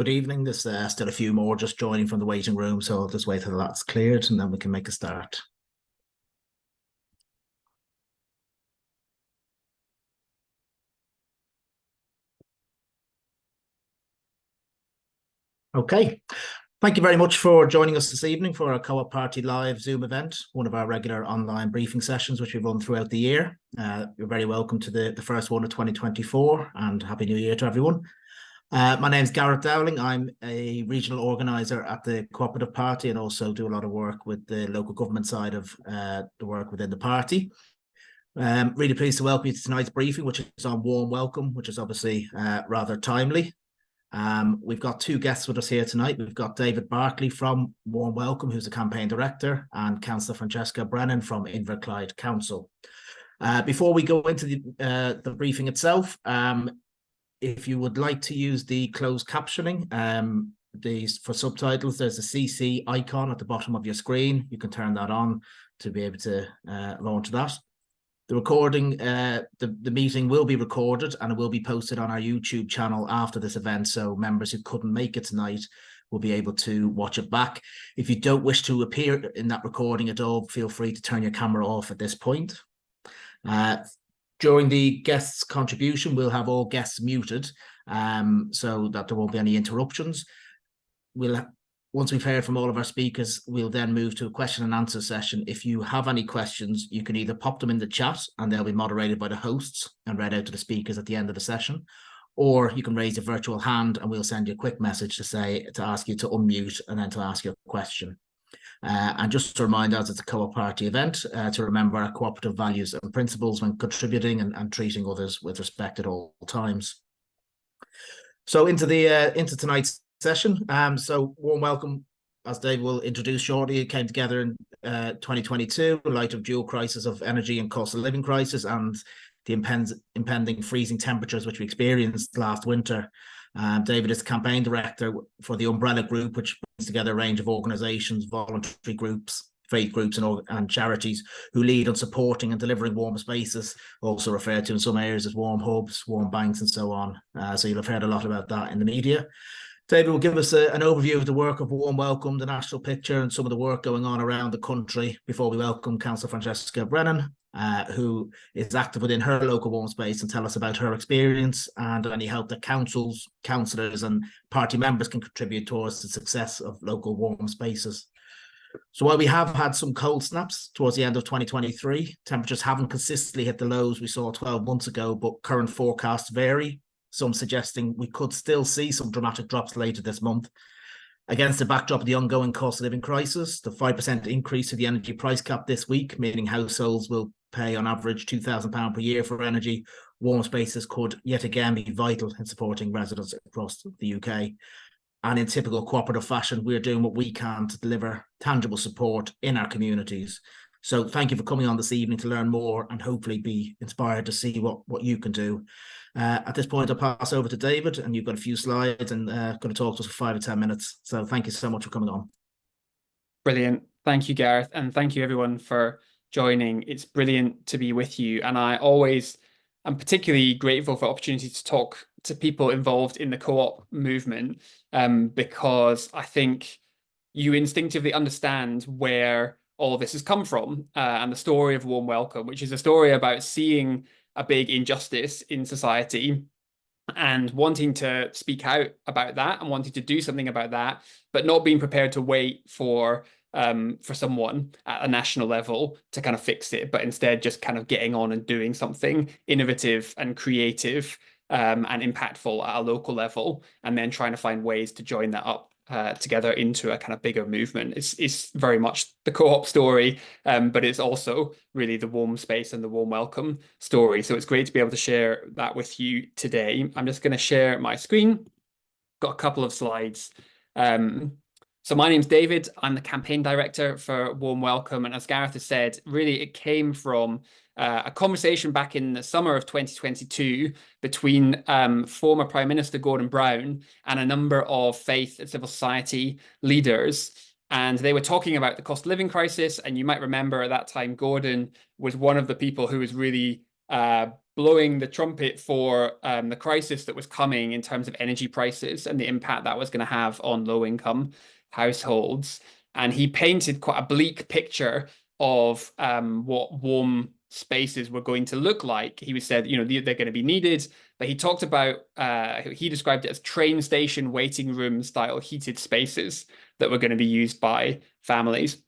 Good evening. There's still a few more just joining from the waiting room, so I'll just wait till that's cleared and then we can make a start. Okay. Thank you very much for joining us this evening for our Co-op Party live Zoom event, one of our regular online briefing sessions, which we run throughout the year. You're very welcome to the first one of 2024, and Happy New Year to everyone. My name is Gareth Dowling. I'm a regional organiser at the Co-operative Party and also do a lot of work with the local government side of the work within the party. Really pleased to welcome you to tonight's briefing, which is on warm welcome, which is obviously rather timely. We've got two guests with us here tonight. We've got David Barclay from Warm Welcome, who's the campaign director, and Councillor Francesca Brennan from Inverclyde Council. Before we go into the briefing itself, if you would like to use the closed captioning for subtitles, there's a CC icon at the bottom of your screen. You can turn that on to be able to launch that. The recording, the meeting will be recorded and it will be posted on our YouTube channel after this event, so members who couldn't make it tonight will be able to watch it back. If you don't wish to appear in that recording at all, feel free to turn your camera off at this point. During the guests' contribution, we'll have all guests muted so that there won't be any interruptions. Once we've heard from all of our speakers, we'll then move to a question and answer session. If you have any questions, you can either pop them in the chat and they'll be moderated by the hosts and read out to the speakers at the end of the session, or you can raise a virtual hand and we'll send you a quick message to ask you to unmute and then to ask your question. And just to remind us, it's a Co-op Party event to remember our cooperative values and principles when contributing and treating others with respect at all times. So into tonight's session. So Warm Welcome, as Dave will introduce shortly, it came together in 2022 in light of dual crisis of energy and cost of living crisis and the impending freezing temperatures which we experienced last winter. David is the campaign director for the Umbrella Group, which brings together a range of organisations, voluntary groups, faith groups and charities who lead on supporting and delivering warm spaces, also referred to in some areas as warm hubs, warm banks and so on. So you'll have heard a lot about that in the media. David will give us an overview of the work of Warm Welcome, the national picture and some of the work going on around the country before we welcome Councillor Francesca Brennan, who is active within her local warm space, and tell us about her experience and any help that councils, councillors and party members can contribute towards the success of local warm spaces. So while we have had some cold snaps towards the end of 2023, temperatures haven't consistently hit the lows we saw 12 months ago, but current forecasts vary, some suggesting we could still see some dramatic drops later this month. Against the backdrop of the ongoing cost of living crisis, the 5% increase to the energy price cap this week, meaning households will pay on average £2,000 per year for energy, warm spaces could yet again be vital in supporting residents across the UK. And in typical cooperative fashion, we're doing what we can to deliver tangible support in our communities. So thank you for coming on this evening to learn more and hopefully be inspired to see what you can do. At this point, I'll pass over to David, and you've got a few slides and going to talk to us for 5 or 10 minutes. So thank you so much for coming on. Brilliant. Thank you, Gareth. And thank you everyone for joining. It's brilliant to be with you. And I'm particularly grateful for the opportunity to talk to people involved in the co-op movement, because I think you instinctively understand where all of this has come from, and the story of Warm Welcome, which is a story about seeing a big injustice in society and wanting to speak out about that and wanting to do something about that, but not being prepared to wait for someone at a national level to kind of fix it, but instead just kind of getting on and doing something innovative and creative and impactful at a local level, and then trying to find ways to join that up together into a kind of bigger movement. It's very much the co-op story, but it's also really the warm space and the warm welcome story. So it's great to be able to share that with you today. I'm just going to share my screen. Got a couple of slides. So my name's David. I'm the campaign director for Warm Welcome. And as Gareth has said, really it came from a conversation back in the summer of 2022 between former Prime Minister Gordon Brown and a number of faith and civil society leaders. And they were talking about the cost of living crisis. And you might remember at that time, Gordon was one of the people who was really blowing the trumpet for the crisis that was coming in terms of energy prices and the impact that was going to have on low-income households. And he painted quite a bleak picture of what warm spaces were going to look like. He said, you know, they're going to be needed, but he talked about, he described it as train station waiting room style heated spaces that were going to be used by families.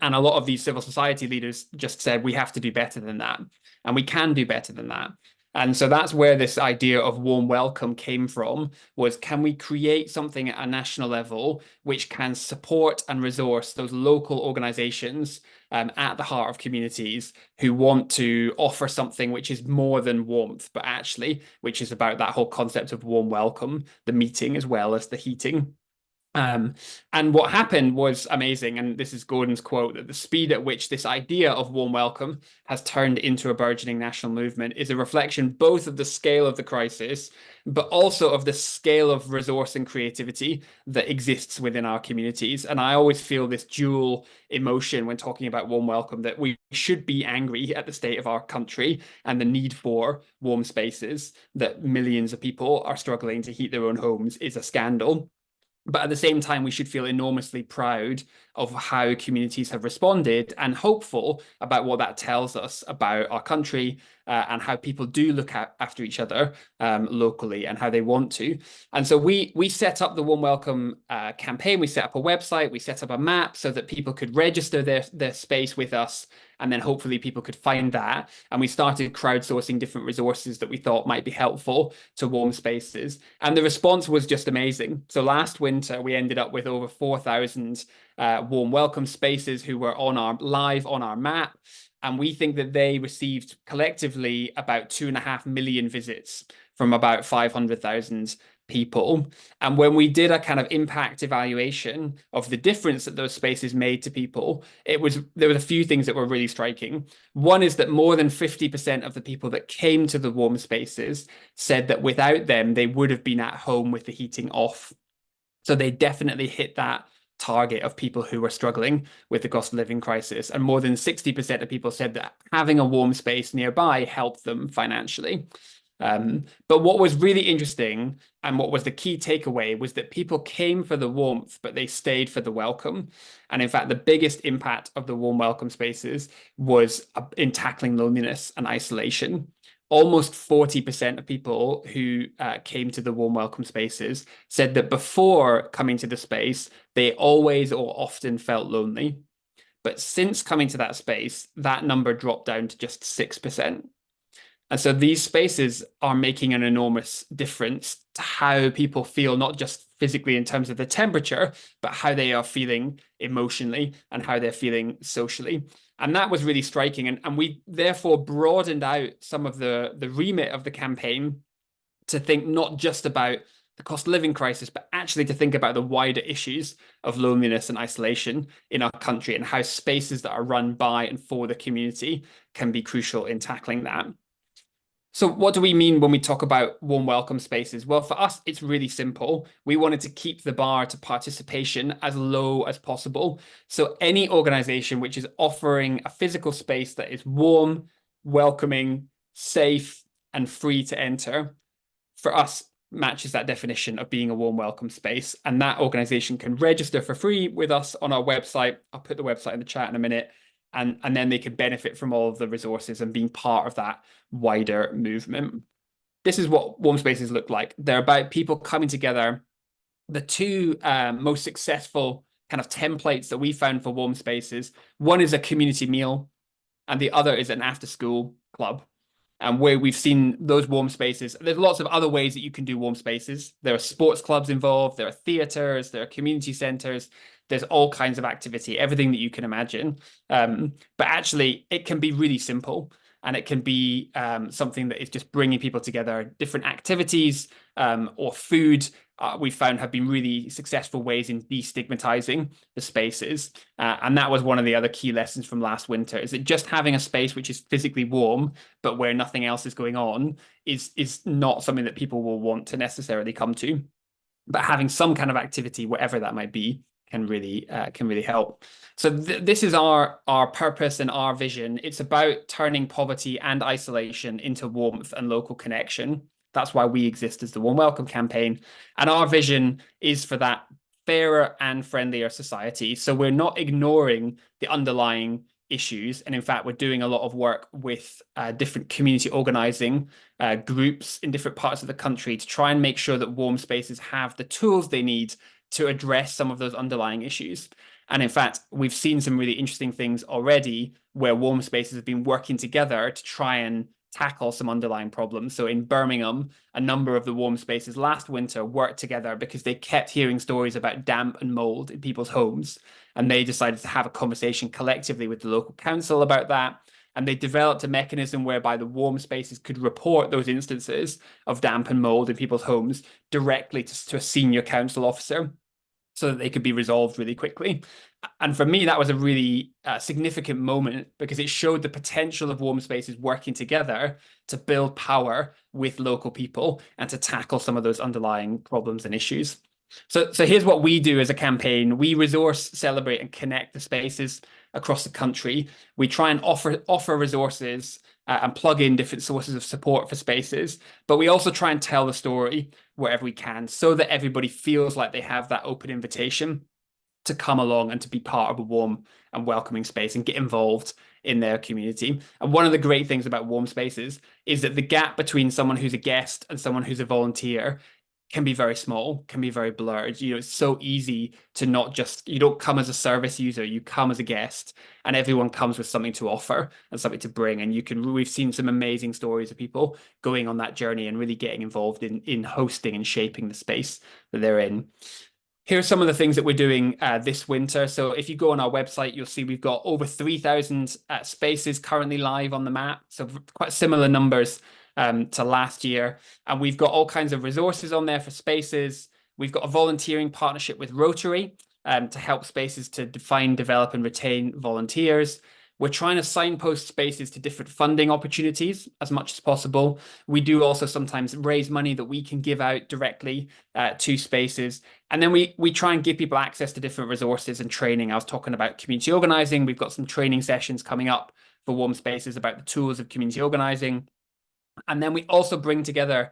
And a lot of these civil society leaders just said, we have to do better than that. And we can do better than that. And so that's where this idea of warm welcome came from, was can we create something at a national level which can support and resource those local organizations at the heart of communities who want to offer something which is more than warmth, but actually which is about that whole concept of warm welcome, the meeting as well as the heating. And what happened was amazing. And this is Gordon's quote, that the speed at which this idea of warm welcome has turned into a burgeoning national movement is a reflection both of the scale of the crisis, but also of the scale of resource and creativity that exists within our communities. And I always feel this dual emotion when talking about warm welcome, that we should be angry at the state of our country and the need for warm spaces, that millions of people are struggling to heat their own homes is a scandal. But at the same time, we should feel enormously proud of how communities have responded and hopeful about what that tells us about our country and how people do look after each other locally and how they want to. And so we set up the Warm Welcome campaign. We set up a website, we set up a map so that people could register their space with us, and then hopefully people could find that. And we started crowdsourcing different resources that we thought might be helpful to warm spaces. And the response was just amazing. So last winter, we ended up with over 4,000 warm welcome spaces who were live on our map. And we think that they received collectively about 2.5 million visits from about 500,000 people. And when we did a kind of impact evaluation of the difference that those spaces made to people, there were a few things that were really striking. One is that more than 50% of the people that came to the warm spaces said that without them, they would have been at home with the heating off. So they definitely hit that target of people who were struggling with the cost of living crisis. And more than 60% of people said that having a warm space nearby helped them financially. But what was really interesting and what was the key takeaway was that people came for the warmth, but they stayed for the welcome. And in fact, the biggest impact of the warm welcome spaces was in tackling loneliness and isolation. Almost 40% of people who came to the warm welcome spaces said that before coming to the space, they always or often felt lonely. But since coming to that space, that number dropped down to just 6%. And so these spaces are making an enormous difference to how people feel, not just physically in terms of the temperature, but how they are feeling emotionally and how they're feeling socially. And that was really striking. And we therefore broadened out some of the remit of the campaign to think not just about the cost of living crisis, but actually to think about the wider issues of loneliness and isolation in our country and how spaces that are run by and for the community can be crucial in tackling that. So what do we mean when we talk about warm welcome spaces? Well, for us, it's really simple. We wanted to keep the bar to participation as low as possible. So any organization which is offering a physical space that is warm, welcoming, safe, and free to enter, for us, matches that definition of being a warm welcome space. And that organization can register for free with us on our website. I'll put the website in the chat in a minute. And then they can benefit from all of the resources and being part of that wider movement. This is what warm spaces look like. They're about people coming together. The two most successful kind of templates that we found for warm spaces, one is a community meal, and the other is an after-school club. And where we've seen those warm spaces, there's lots of other ways that you can do warm spaces. There are sports clubs involved, there are theaters, there are community centers, there's all kinds of activity, everything that you can imagine. But actually, it can be really simple, and it can be something that is just bringing people together. Different activities or food we found have been really successful ways in destigmatizing the spaces. And that was one of the other key lessons from last winter, is that just having a space which is physically warm, but where nothing else is going on, is not something that people will want to necessarily come to. But having some kind of activity, whatever that might be, can really help. So this is our purpose and our vision. It's about turning poverty and isolation into warmth and local connection. That's why we exist as the Warm Welcome campaign. And our vision is for that fairer and friendlier society. So we're not ignoring the underlying issues. And in fact, we're doing a lot of work with different community organizing groups in different parts of the country to try and make sure that warm spaces have the tools they need to address some of those underlying issues. And in fact, we've seen some really interesting things already where warm spaces have been working together to try and tackle some underlying problems. So in Birmingham, a number of the warm spaces last winter worked together because they kept hearing stories about damp and mold in people's homes. And they decided to have a conversation collectively with the local council about that. And they developed a mechanism whereby the warm spaces could report those instances of damp and mold in people's homes directly to a senior council officer, so that they could be resolved really quickly. And for me, that was a really significant moment because it showed the potential of warm spaces working together to build power with local people and to tackle some of those underlying problems and issues. So here's what we do as a campaign. We resource, celebrate, and connect the spaces across the country. We try and offer resources and plug in different sources of support for spaces, but we also try and tell the story wherever we can so that everybody feels like they have that open invitation to come along and to be part of a warm and welcoming space and get involved in their community. And one of the great things about warm spaces is that the gap between someone who's a guest and someone who's a volunteer can be very small, can be very blurred. You know, it's so easy to not just, you don't come as a service user, you come as a guest, and everyone comes with something to offer and something to bring. And we've seen some amazing stories of people going on that journey and really getting involved in hosting and shaping the space that they're in. Here's some of the things that we're doing this winter. So if you go on our website, you'll see we've got over 3,000 spaces currently live on the map. So quite similar numbers to last year. And we've got all kinds of resources on there for spaces. We've got a volunteering partnership with Rotary to help spaces to define, develop, and retain volunteers. We're trying to signpost spaces to different funding opportunities as much as possible. We do also sometimes raise money that we can give out directly to spaces. And then we try and give people access to different resources and training. I was talking about community organizing. We've got some training sessions coming up for warm spaces about the tools of community organizing. And then we also bring together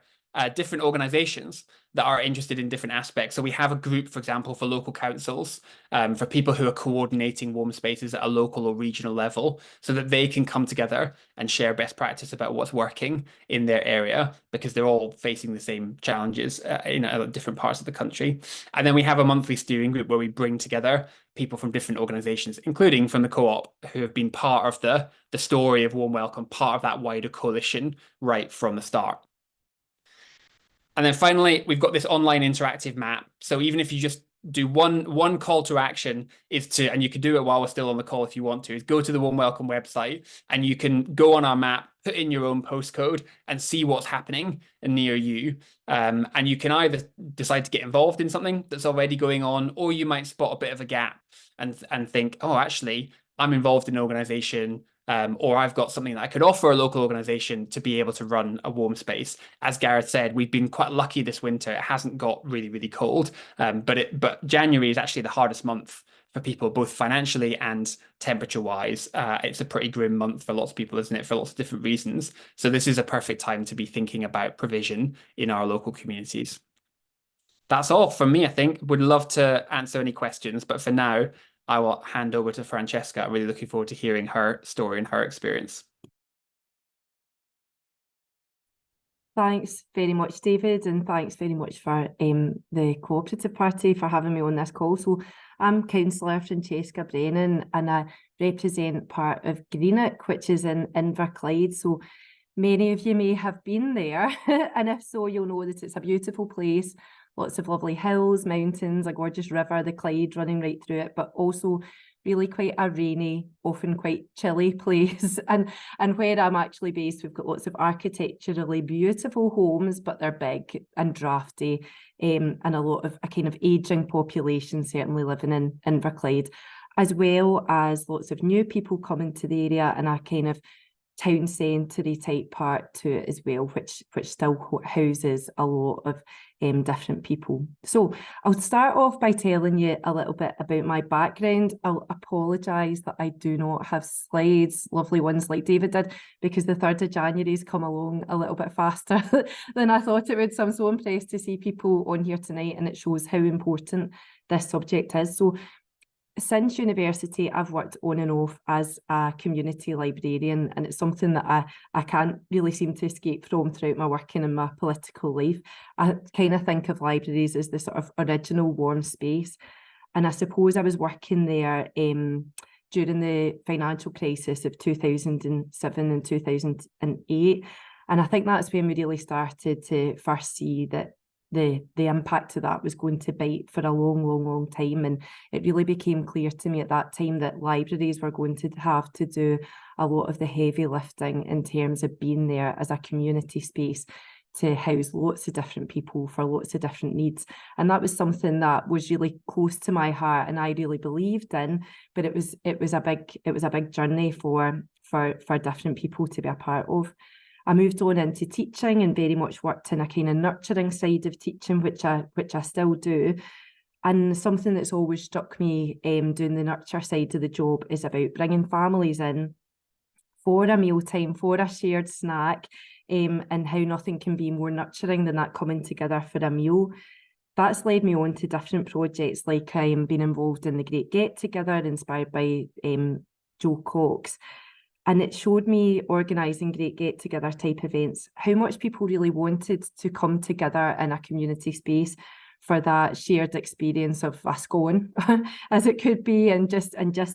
different organizations that are interested in different aspects. So we have a group, for example, for local councils, for people who are coordinating warm spaces at a local or regional level, so that they can come together and share best practice about what's working in their area, because they're all facing the same challenges in different parts of the country. And then we have a monthly steering group where we bring together people from different organizations, including from the co-op, who have been part of the story of Warm Welcome, part of that wider coalition right from the start. And then finally, we've got this online interactive map. So even if you just do one call to action is to, and you can do it while we're still on the call if you want to, is go to the Warm Welcome website and you can go on our map, put in your own postcode and see what's happening near you. And you can either decide to get involved in something that's already going on, or you might spot a bit of a gap and think, oh, actually, I'm involved in an organization, or I've got something that I could offer a local organization to be able to run a warm space. As Gareth said, we've been quite lucky this winter. It hasn't got really, really cold, but January is actually the hardest month for people, both financially and temperature-wise. It's a pretty grim month for lots of people, isn't it, for lots of different reasons. So this is a perfect time to be thinking about provision in our local communities. That's all from me, I think. Would love to answer any questions, but for now, I will hand over to Francesca. I'm really looking forward to hearing her story and her experience. Thanks very much, David, and thanks very much for the Co-operative Party for having me on this call. So I'm Councillor Francesca Brennan and I represent part of Greenock, which is in Inverclyde. So many of you may have been there, and if so, you'll know that it's a beautiful place. Lots of lovely hills, mountains, a gorgeous river, the Clyde running right through it, but also really quite a rainy, often quite chilly place. And where I'm actually based, we've got lots of architecturally beautiful homes, but they're big and drafty, and a lot of a kind of ageing population certainly living in Inverclyde, as well as lots of new people coming to the area and a kind of town centre type part to it as well, which still houses a lot of different people. So I'll start off by telling you a little bit about my background. I'll apologise that I do not have slides, lovely ones like David did, because the 3rd of January's come along a little bit faster than I thought it would. So I'm so impressed to see people on here tonight, and it shows how important this subject is. So since university, I've worked on and off as a community librarian, and it's something that I can't really seem to escape from throughout my working and my political life. I kind of think of libraries as the sort of original warm space. And I suppose I was working there during the financial crisis of 2007 and 2008. And I think that's when we really started to first see that the impact of that was going to bite for a long time. And it really became clear to me at that time that libraries were going to have to do a lot of the heavy lifting in terms of being there as a community space to house lots of different people for lots of different needs. And that was something that was really close to my heart and I really believed in, but it was a big journey for different people to be a part of. I moved on into teaching and very much worked in a kind of nurturing side of teaching, which I still do. And something that's always struck me doing the nurture side of the job is about bringing families in for a mealtime, for a shared snack, and how nothing can be more nurturing than that coming together for a meal. That's led me on to different projects, like being involved in the Great Get Together, inspired by Joe Cox. And it showed me organising Great Get Together type events, how much people really wanted to come together in a community space for that shared experience of a scone, as it could be, and just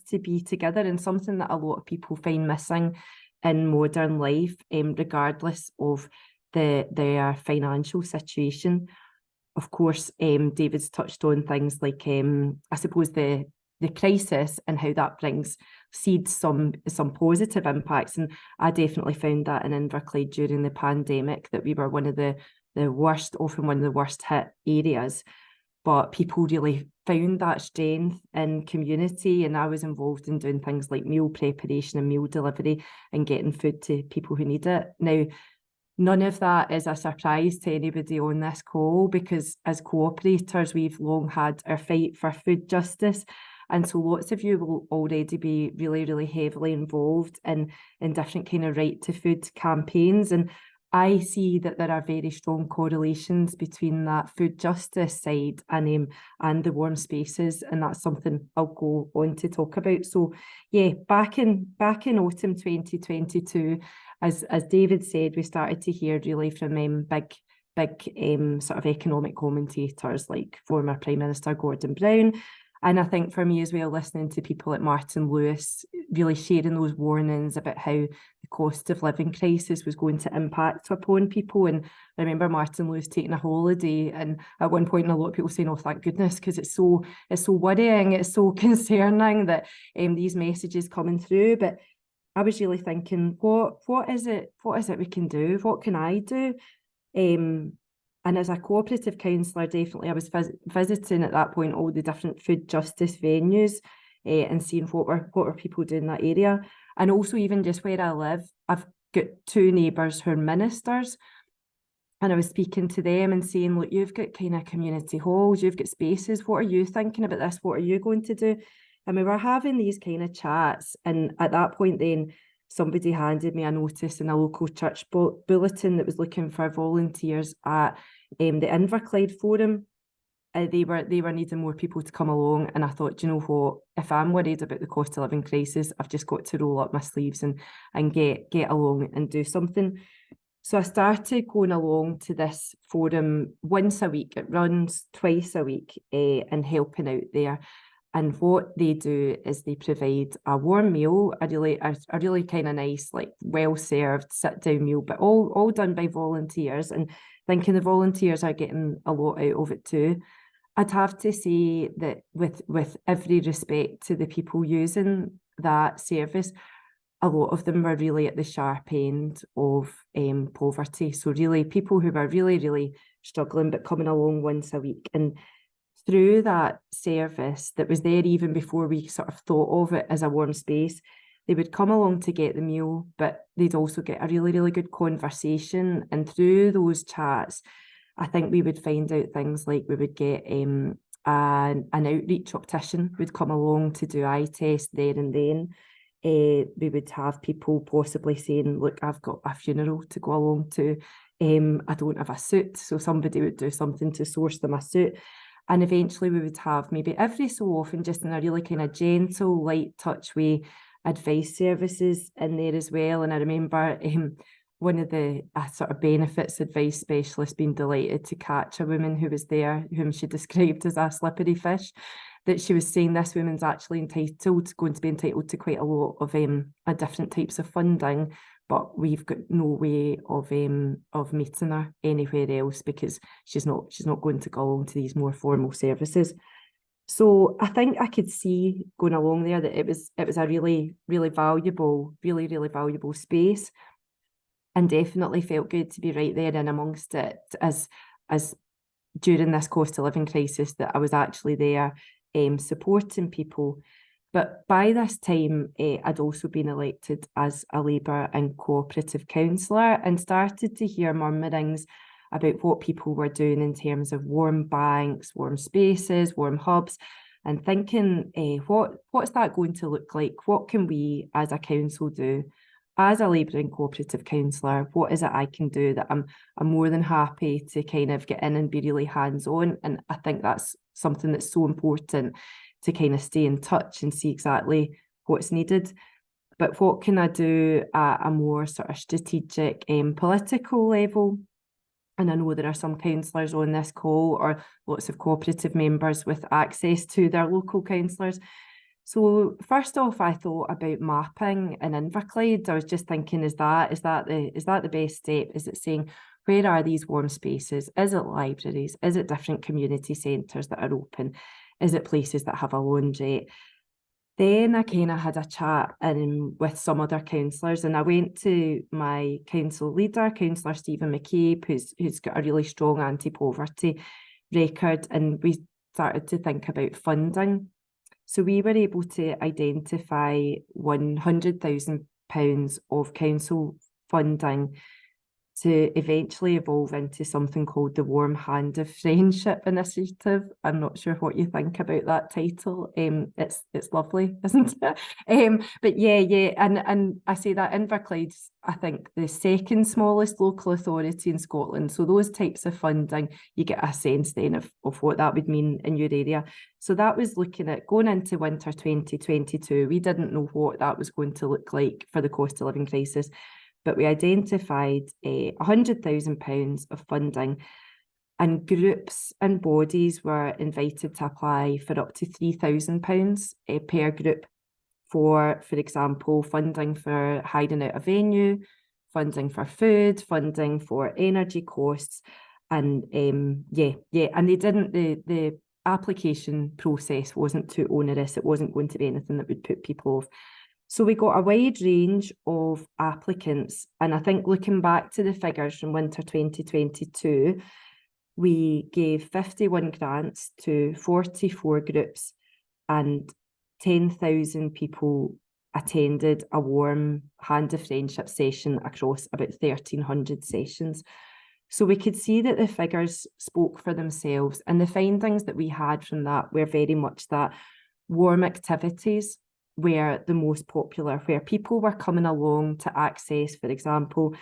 to be together, and something that a lot of people find missing in modern life, regardless of their financial situation. Of course, David's touched on things like, I suppose, the crisis and how that brings seeds some positive impacts. And I definitely found that in Inverclyde during the pandemic, that we were one of the worst, often one of the worst hit areas. But people really found that strength in community, and I was involved in doing things like meal preparation and meal delivery and getting food to people who need it. Now, none of that is a surprise to anybody on this call, because as co-operators, we've long had our fight for food justice. And so lots of you will already be really, really heavily involved in different kind of right to food campaigns. And I see that there are very strong correlations between that food justice side and the warm spaces, and that's something I'll go on to talk about. So yeah, back in autumn 2022, as David said, we started to hear really from big sort of economic commentators like former Prime Minister Gordon Brown. And I think for me as well, listening to people like Martin Lewis really sharing those warnings about how the cost of living crisis was going to impact upon people. And I remember Martin Lewis taking a holiday, and at one point, a lot of people saying, "Oh, thank goodness," because it's so worrying, it's so concerning that these messages coming through. But I was really thinking, what is it we can do? What can I do? And as a cooperative councillor, definitely I was visiting at that point all the different food justice venues and seeing what were people doing in that area. And also even just where I live, I've got two neighbours who are ministers, and I was speaking to them and saying, look, you've got kind of community halls, you've got spaces, what are you thinking about this? What are you going to do? And we were having these kind of chats, and at that point then, somebody handed me a notice in a local church bulletin that was looking for volunteers at the Inverclyde Forum. They were needing more people to come along, and I thought, you know what, if I'm worried about the cost of living crisis, I've just got to roll up my sleeves and get along and do something. So I started going along to this forum once a week. It runs twice a week, and helping out there. And what they do is they provide a warm meal, a really kind of nice, like well-served sit-down meal, but all done by volunteers, and thinking the volunteers are getting a lot out of it too. I'd have to say that with every respect to the people using that service, a lot of them were really at the sharp end of poverty. So really people who were really, really struggling, but coming along once a week. And through that service that was there even before we sort of thought of it as a warm space, they would come along to get the meal, but they'd also get a really, really good conversation. And through those chats, I think we would find out things like we would get an outreach optician would come along to do eye tests there and then. We would have people possibly saying, look, I've got a funeral to go along to. I don't have a suit, so somebody would do something to source them a suit. And eventually we would have maybe every so often, just in a really kind of gentle, light touch way, advice services in there as well. And I remember one of the sort of benefits advice specialists being delighted to catch a woman who was there, whom she described as a slippery fish, that she was saying this woman's actually going to be entitled to quite a lot of different types of funding, but we've got no way of meeting her anywhere else because she's not going to go along to these more formal services. So I think I could see going along there that it was a really, really valuable space, and definitely felt good to be right there in amongst it as during this cost of living crisis, that I was actually there supporting people. But by this time, I'd also been elected as a Labour and cooperative councillor and started to hear murmurings about what people were doing in terms of warm banks, warm spaces, warm hubs, and thinking, what's that going to look like? What can we as a council do? As a Labour and cooperative councillor, what is it I can do that I'm more than happy to kind of get in and be really hands-on? And I think that's something that's so important, to kind of stay in touch and see exactly what's needed. But what can I do at a more sort of strategic political level? And I know there are some councillors on this call, or lots of cooperative members with access to their local councillors. So first off, I thought about mapping in Inverclyde. I was just thinking, is that the best step? Is it saying, where are these warm spaces? Is it libraries? Is it different community centres that are open? Is it places that have a laundrette? Then I kind of had a chat with some other councillors, and I went to my council leader, Councillor Stephen McCabe, who's got a really strong anti-poverty record, and we started to think about funding. So we were able to identify £100,000 of council funding to eventually evolve into something called the Warm Hand of Friendship Initiative. I'm not sure what you think about that title. It's lovely, isn't it? But yeah, and I say that Inverclyde's, I think, the second smallest local authority in Scotland. So those types of funding, you get a sense then of what that would mean in your area. So that was looking at going into winter 2022. We didn't know what that was going to look like for the cost of living crisis, but we identified £100,000 of funding, and groups and bodies were invited to apply for up to £3,000 per group for example, funding for hiring out a venue, funding for food, funding for energy costs, and and they didn't, the application process wasn't too onerous. It wasn't going to be anything that would put people off. So we got a wide range of applicants, and I think looking back to the figures from winter 2022, we gave 51 grants to 44 groups, and 10,000 people attended a Warm Hand of Friendship session across about 1,300 sessions. So we could see that the figures spoke for themselves, and the findings that we had from that were very much that warm activities were the most popular, where people were coming along to access, for example,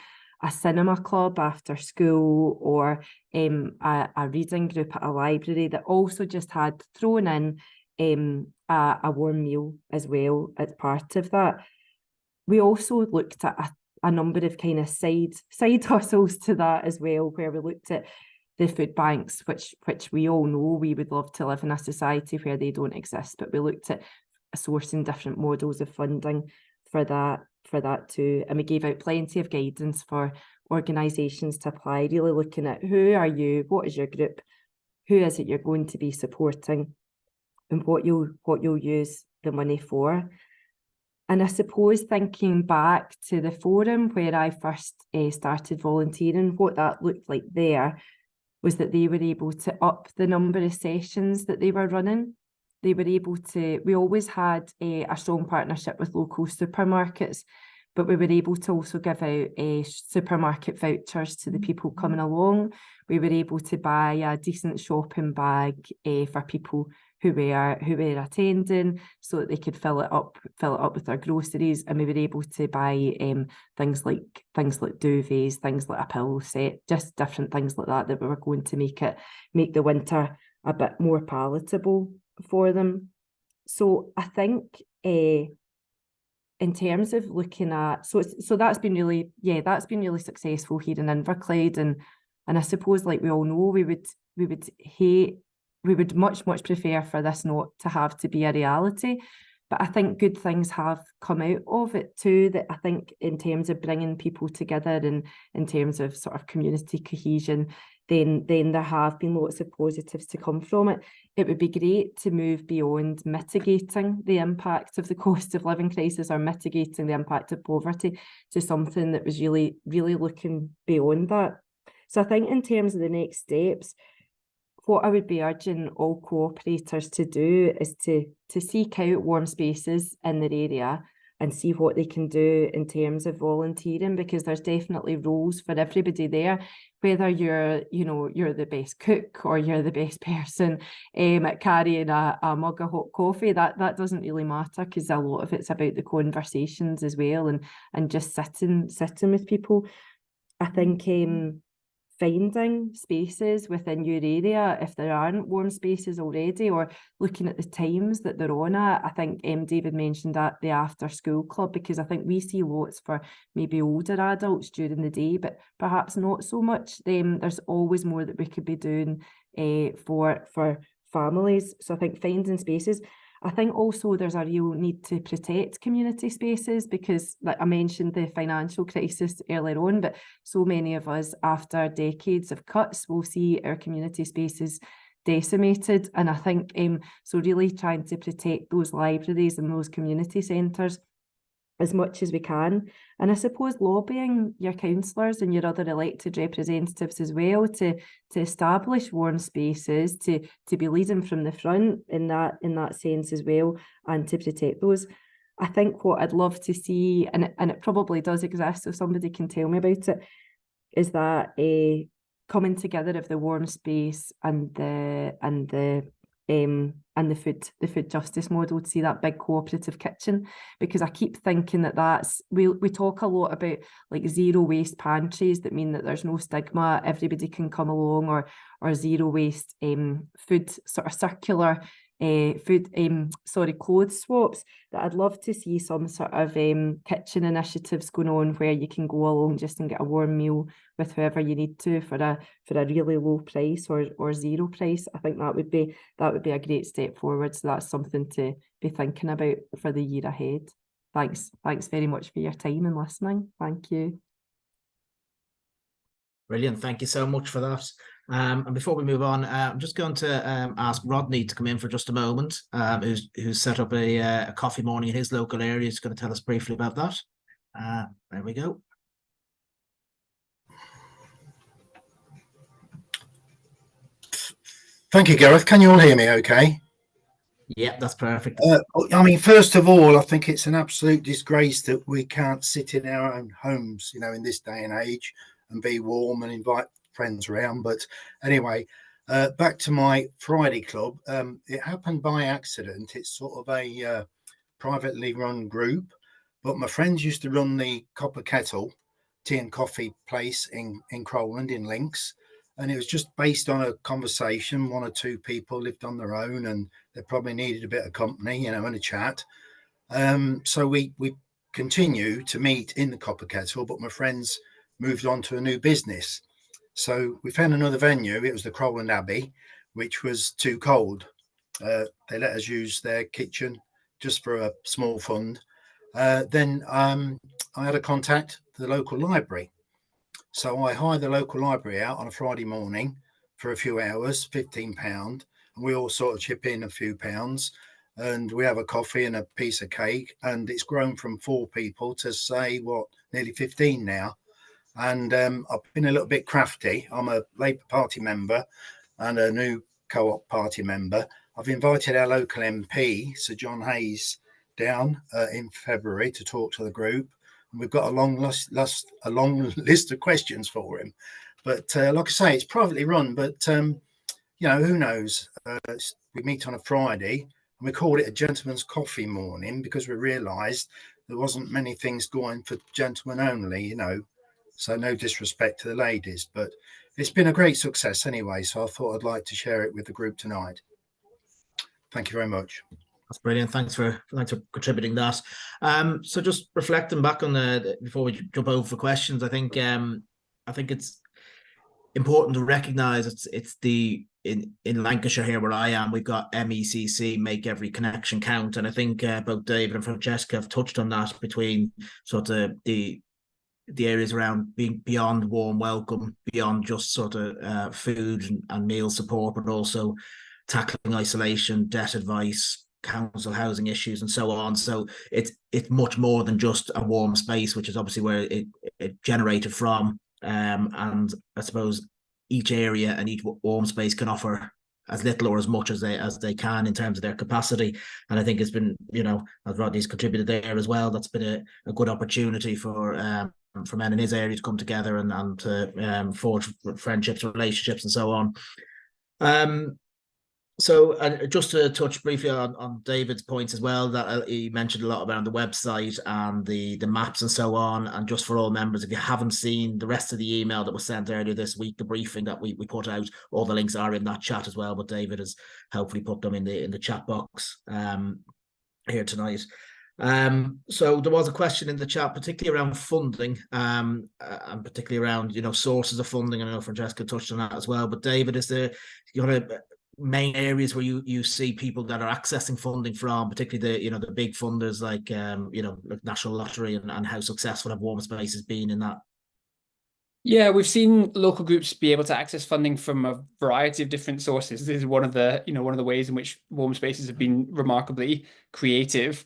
a cinema club after school, or a reading group at a library that also just had thrown in a warm meal as well as part of that. We also looked at a number of kind of side hustles to that as well, where we looked at the food banks, which we all know we would love to live in a society where they don't exist, but we looked at sourcing different models of funding for that too, and we gave out plenty of guidance for organisations to apply, really looking at who are you, what is your group, who is it you're going to be supporting, and what you'll use the money for. And I suppose thinking back to the forum where I first started volunteering, what that looked like there was that they were able to up the number of sessions that they were running. They were able to, we always had a strong partnership with local supermarkets, but we were able to also give out supermarket vouchers to the people coming along. We were able to buy a decent shopping bag for people who were attending, so that they could fill it up with their groceries. And we were able to buy things like duvets, things like a pillow set, just different things like that we were going to make the winter a bit more palatable for them. So I think in terms of looking at, so that's been really successful here in Inverclyde, and I suppose, like we all know, we would much prefer for this not to have to be a reality. But I think good things have come out of it too, that I think in terms of bringing people together and in terms of sort of community cohesion, then there have been lots of positives to come from it. It would be great to move beyond mitigating the impact of the cost of living crisis or mitigating the impact of poverty to something that was really looking beyond that. So I think in terms of the next steps, what I would be urging all co-operators to do is to seek out warm spaces in their area and see what they can do in terms of volunteering, because there's definitely roles for everybody there, whether you're the best cook or you're the best person at carrying a mug of hot coffee. That doesn't really matter, because a lot of it's about the conversations as well, and just sitting with people. I think finding spaces within your area, if there aren't warm spaces already, or looking at the times that they're on at. I think David mentioned that the after school club, because I think we see lots for maybe older adults during the day, but perhaps not so much. There's always more that we could be doing for families. So I think finding spaces. I think also there's a real need to protect community spaces, because, like I mentioned, the financial crisis earlier on, but so many of us, after decades of cuts, will see our community spaces decimated. And I think so really trying to protect those libraries and those community centres as much as we can. And I suppose lobbying your councillors and your other elected representatives as well to establish warm spaces, to be leading from the front in that sense as well, and to protect those. I think what I'd love to see, and it probably does exist, so somebody can tell me about it, is that a coming together of the warm space and the food justice model, to see that big cooperative kitchen, because I keep thinking that's we talk a lot about like zero waste pantries that mean that there's no stigma, everybody can come along, or zero waste food, sort of circular clothes swaps. That I'd love to see some sort of kitchen initiatives going on where you can go along just and get a warm meal with whoever you need to for a really low price or zero price. I think that would be a great step forward. So that's something to be thinking about for the year ahead. Thanks very much for your time and listening. Thank you. Brilliant. Thank you so much for that. And before we move on, I'm just going to ask Rodney to come in for just a moment, who's set up a coffee morning in his local area. He's going to tell us briefly about that. There we go. Thank you, Gareth. Can you all hear me okay? Yeah, that's perfect. I mean, first of all, I think it's an absolute disgrace that we can't sit in our own homes, in this day and age, and be warm and invite friends around. But anyway, back to my Friday club. It happened by accident. It's sort of a privately run group, but my friends used to run the Copper Kettle tea and coffee place in Crowland in Links. And it was just based on a conversation. One or two people lived on their own and they probably needed a bit of company, and a chat. So we continue to meet in the Copper Kettle, but my friends moved on to a new business. So we found another venue. It was the Crowland Abbey, which was too cold. They let us use their kitchen just for a small fund. Then I had a contact to the local library. So I hired the local library out on a Friday morning for a few hours, £15, and we all sort of chip in a few pounds, and we have a coffee and a piece of cake, and it's grown from 4 people to say nearly 15 now. And I've been a little bit crafty. I'm a Labour Party member and a new Co-op Party member. I've invited our local MP, Sir John Hayes, down in February to talk to the group. We've got a long list of questions for him. But like I say, it's privately run, but you know, who knows? We meet on a Friday and we called it a gentleman's coffee morning because we realised there wasn't many things going for gentlemen only, you know. So no disrespect to the ladies, but it's been a great success anyway. So I thought I'd like to share it with the group tonight. Thank you very much. That's brilliant. Thanks for contributing that. So just reflecting back on before we jump over for questions, I think it's important to recognise it's in Lancashire here where I am, we've got MECC, Make Every Connection Count, and I think both David and Francesca have touched on that between sort of the areas around being beyond warm welcome, beyond just sort of food and meal support, but also tackling isolation, debt advice, council housing issues, and so on. So it's much more than just a warm space, which is obviously where it generated from. And I suppose each area and each warm space can offer as little or as much as they can in terms of their capacity. And I think it's been, you know, as Rodney's contributed there as well, that's been a good opportunity for men in his area to come together and to forge friendships, relationships, and so on. So just to touch briefly on David's points as well, that he mentioned a lot about the website and the maps and so on. And just for all members, if you haven't seen the rest of the email that was sent earlier this week, the briefing that we put out, all the links are in that chat as well. But David has helpfully put them in the chat box here tonight. So there was a question in the chat, particularly around funding, and particularly around, you know, sources of funding. And I know Francesca touched on that as well. But David, is there main areas where you see people that are accessing funding from, particularly the big funders like like National Lottery, and how successful have Warm Spaces been in that? Yeah, we've seen local groups be able to access funding from a variety of different sources. This is one of the ways in which Warm Spaces have been remarkably creative.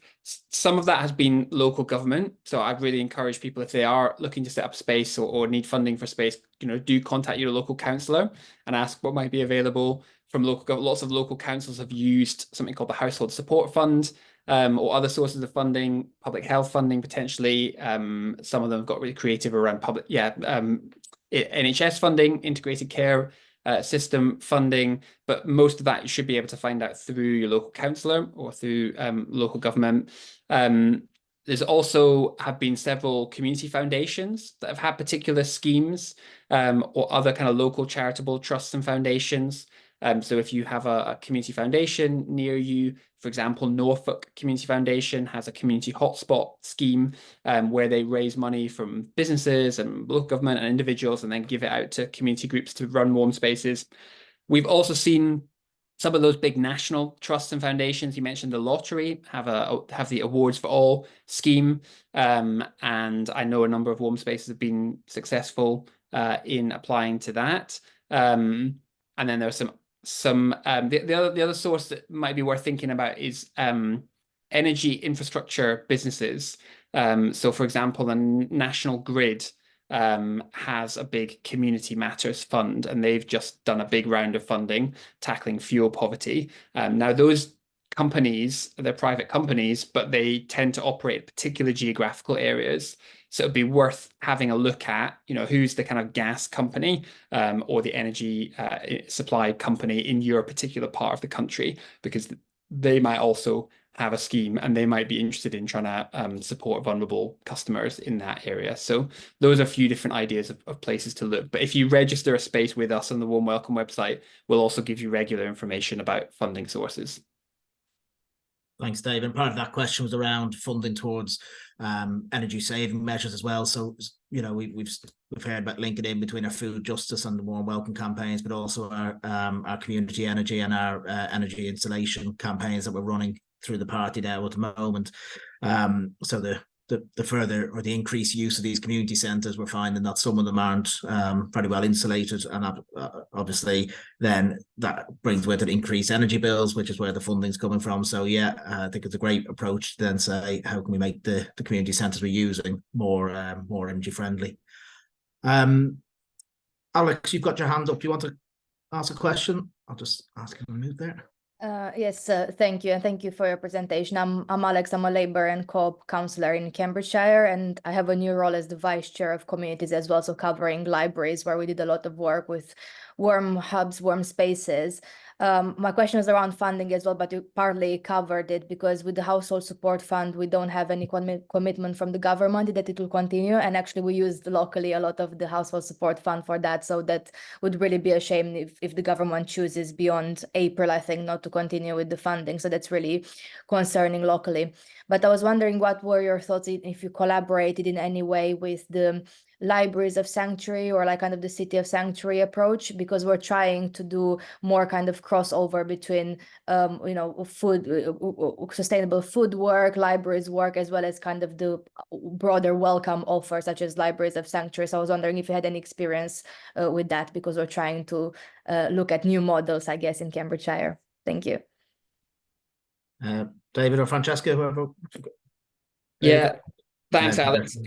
Some of that has been local government. So I'd really encourage people, if they are looking to set up space or need funding for space, do contact your local councillor and ask what might be available from local government. Lots of local councils have used something called the Household Support Fund, or other sources of funding, public health funding potentially. Some of them have got really creative around NHS funding, integrated care system funding, but most of that you should be able to find out through your local councillor or through local government. There's also have been several community foundations that have had particular schemes, or other kind of local charitable trusts and foundations. So if you have a community foundation near you, for example, Norfolk Community Foundation has a community hotspot scheme where they raise money from businesses and local government and individuals and then give it out to community groups to run warm spaces. We've also seen some of those big national trusts and foundations. You mentioned the lottery have the Awards for All scheme, and I know a number of warm spaces have been successful in applying to that. And then there are the other source that might be worth thinking about is energy infrastructure businesses. So, for example, the National Grid has a big Community Matters fund, and they've just done a big round of funding tackling fuel poverty. Now, those companies, they're private companies, but they tend to operate in particular geographical areas. So it'd be worth having a look at, who's the kind of gas company or the energy supply company in your particular part of the country, because they might also have a scheme and they might be interested in trying to support vulnerable customers in that area. So those are a few different ideas of places to look. But if you register a space with us on the Warm Welcome website, we'll also give you regular information about funding sources. Thanks, Dave. And part of that question was around funding towards energy saving measures as well. So, we've heard about linking in between our food justice and the Warm Welcome campaigns, but also our community energy and our energy installation campaigns that we're running through the party now at the moment. So the further or the increased use of these community centres, we're finding that some of them aren't very well insulated, and obviously then that brings with it increased energy bills, which is where the funding's coming from. So I think it's a great approach to then say, how can we make the community centres we're using more energy friendly? Alex, you've got your hand up. Do you want to ask a question? I'll just ask you to move there. Yes, thank you, and thank you for your presentation. I'm Alex. I'm a Labour and Co-op councillor in Cambridgeshire, and I have a new role as the Vice Chair of Communities as well, so covering libraries, where we did a lot of work with warm hubs, warm spaces. My question is around funding as well, but you partly covered it, because with the Household Support Fund, we don't have any commitment from the government that it will continue, and actually we used locally a lot of the Household Support Fund for that, so that would really be a shame if the government chooses beyond April, I think, not to continue with the funding. So that's really concerning locally. But I was wondering, what were your thoughts if you collaborated in any way with the libraries of sanctuary, or like kind of the city of sanctuary approach, because we're trying to do more kind of crossover between food, sustainable food work, libraries work, as well as kind of the broader welcome offer, such as libraries of sanctuary. So I was wondering if you had any experience with that, because we're trying to look at new models, I guess, in Cambridgeshire. Thank you. David or Francesca, whoever. Yeah, thanks, David. Alex.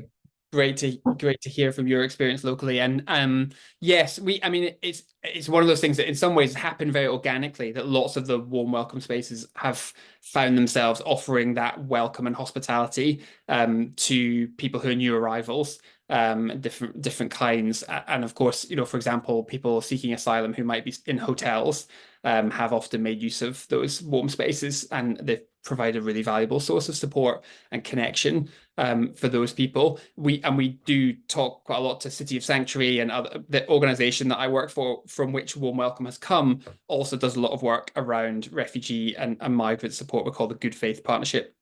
Great to hear from your experience locally. And yes, I mean, it's one of those things that in some ways happen very organically, that lots of the warm welcome spaces have found themselves offering that welcome and hospitality to people who are new arrivals, different kinds. And of course, for example, people seeking asylum who might be in hotels have often made use of those warm spaces, and they've provide a really valuable source of support and connection for those people. We do talk quite a lot to City of Sanctuary, and the organisation that I work for, from which Warm Welcome has come, also does a lot of work around refugee and migrant support. We call the Good Faith Partnership.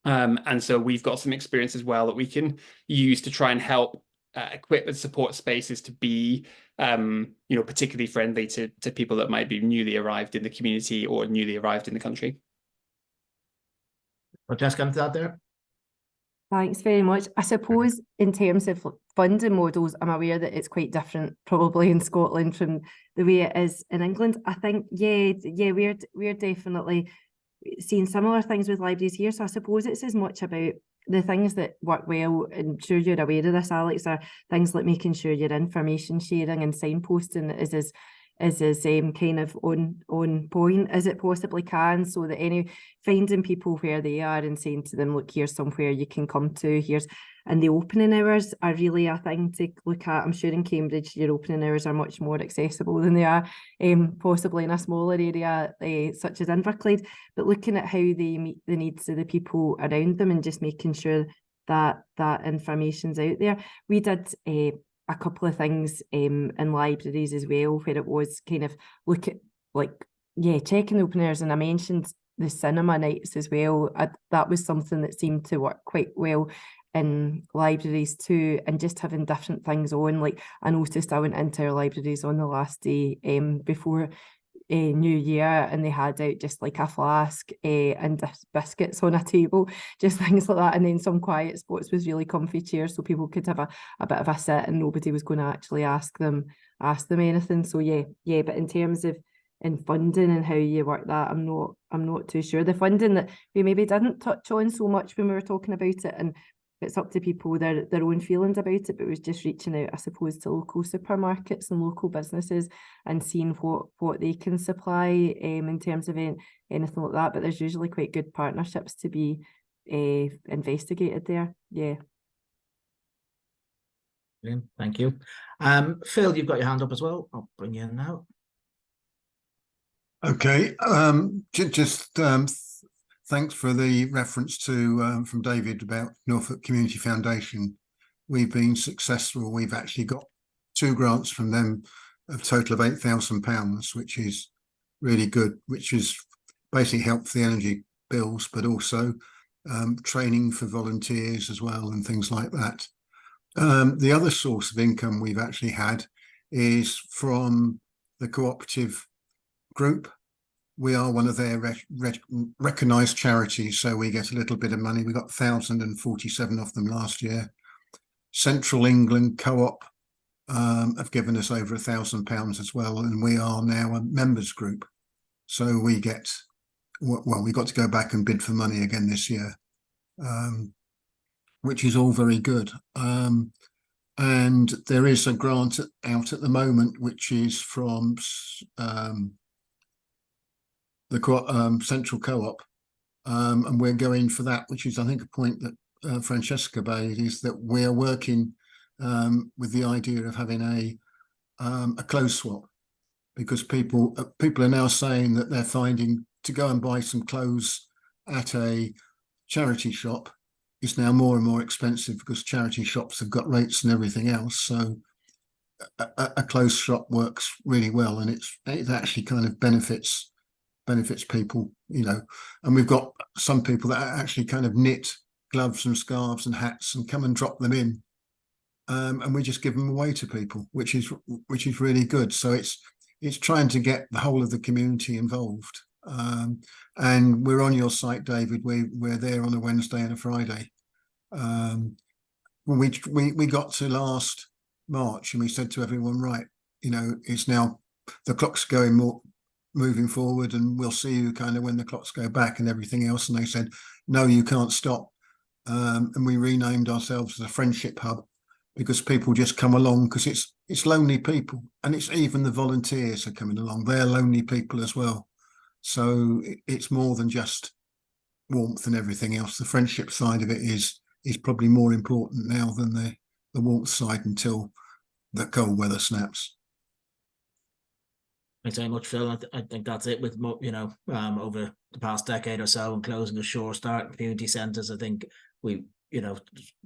And so we've got some experience as well that we can use to try and help equip and support spaces to be particularly friendly to people that might be newly arrived in the community or newly arrived in the country. Francesca, anything out there? Thanks very much. I suppose in terms of funding models, I'm aware that it's quite different probably in Scotland from the way it is in England. I think, yeah, we're definitely seeing similar things with libraries here. So I suppose it's as much about the things that work well, and I'm sure you're aware of this, Alex, are things like making sure your information sharing and signposting is as kind of on point as it possibly can, so that finding people where they are and saying to them, look, here's somewhere you can come to, and the opening hours are really a thing to look at. I'm sure in Cambridge your opening hours are much more accessible than they are possibly in a smaller area such as Inverclyde, but looking at how they meet the needs of the people around them and just making sure that information's out there. We did a couple of things in libraries as well, where it was kind of look at checking the open hours, and I mentioned the cinema nights as well. That was something that seemed to work quite well in libraries too, and just having different things on. Like I noticed I went into our libraries on the last day before New Year, and they had out just like a flask and biscuits on a table, just things like that, and then some quiet spots with really comfy chairs so people could have a bit of a sit and nobody was going to actually ask them anything. So yeah, but in terms of funding and how you work that, I'm not too sure. The funding that we maybe didn't touch on so much when we were talking about it, and it's up to people their own feelings about it, but it was just reaching out, I suppose, to local supermarkets and local businesses and seeing what they can supply in terms of anything like that. But there's usually quite good partnerships to be investigated there. Yeah. Brilliant. Thank you. Phil, you've got your hand up as well. I'll bring you in now. Okay. Thanks for the reference to from David about Norfolk Community Foundation. We've been successful. We've actually got 2 grants from them of a total of £8,000, which is really good, which is basically helped the energy bills, but also training for volunteers as well and things like that. The other source of income we've actually had is from the cooperative group. We are one of their recognised charities, so we get a little bit of money. We got 1,047 of them last year. Central England Co-op have given us over £1,000 as well, and we are now a members group. So we get, well, we got to go back and bid for money again this year, which is all very good. And there is a grant out at the moment, which is from central co-op, and we're going for that, which is, I think, a point that Francesca made, is that we're working with the idea of having a clothes swap, because people are now saying that they're finding to go and buy some clothes at a charity shop is now more and more expensive, because charity shops have got rates and everything else. So a clothes shop works really well, and it actually kind of benefits people, you know. And we've got some people that actually kind of knit gloves and scarves and hats and come and drop them in, and we just give them away to people, which is really good. So it's trying to get the whole of the community involved. And we're on your site, David. We're there on a Wednesday and a Friday. When we got to last March, and we said to everyone, right, you know, it's now, the clock's moving forward, and we'll see you kind of when the clocks go back and everything else. And they said, no, you can't stop. And we renamed ourselves as a friendship hub, because people just come along, because it's lonely people, and it's even the volunteers are coming along. They're lonely people as well. So it's more than just warmth and everything else. The friendship side of it is probably more important now than the warmth side, until the cold weather snaps. Thanks very much, Phil. I think that's it with, you know, over the past decade or so, and closing the shore, starting community centres. I think we, you know,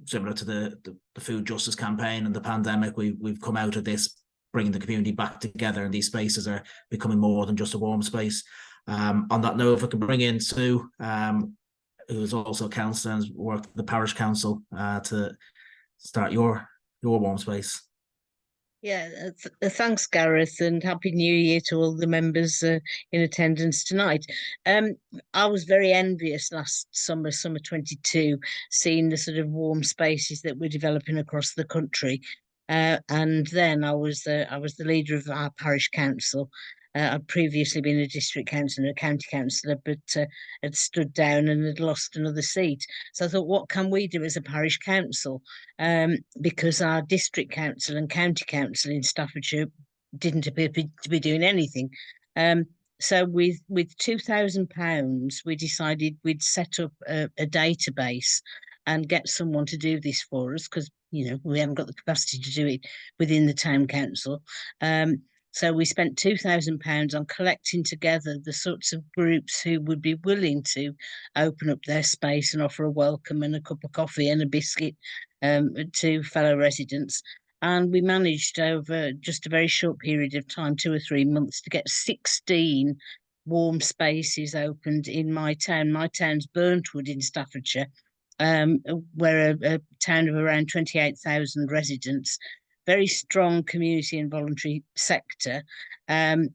similar to the food justice campaign and the pandemic, we've come out of this bringing the community back together, and these spaces are becoming more than just a warm space. On that note, if I can bring in Sue, who is also a councillor and has worked at the parish council, to start your warm space. Yeah, thanks, Gareth, and Happy New Year to all the members in attendance tonight. I was very envious last summer 22, seeing the sort of warm spaces that we're developing across the country. And then I was the leader of our parish council. I'd previously been a district councillor and a county councillor, but had stood down and had lost another seat. So I thought, what can we do as a parish council? Because our district council and county council in Staffordshire didn't appear to be doing anything. So with £2,000, we decided we'd set up a database and get someone to do this for us, because, you know, we haven't got the capacity to do it within the town council. So we spent £2,000 on collecting together the sorts of groups who would be willing to open up their space and offer a welcome and a cup of coffee and a biscuit to fellow residents. And we managed, over just a very short period of time, 2 or 3 months, to get 16 warm spaces opened in my town. My town's Burntwood in Staffordshire, where a town of around 28,000 residents. Very strong community and voluntary sector, and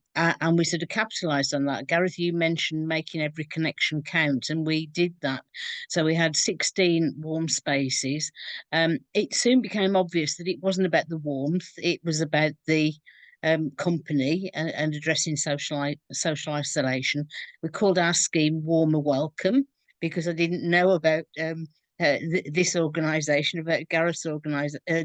we sort of capitalised on that. Gareth, you mentioned making every connection count, and we did that. So we had 16 warm spaces. It soon became obvious that it wasn't about the warmth; it was about the company and addressing social isolation. We called our scheme Warmer Welcome, because I didn't know about this organisation, about Gareth's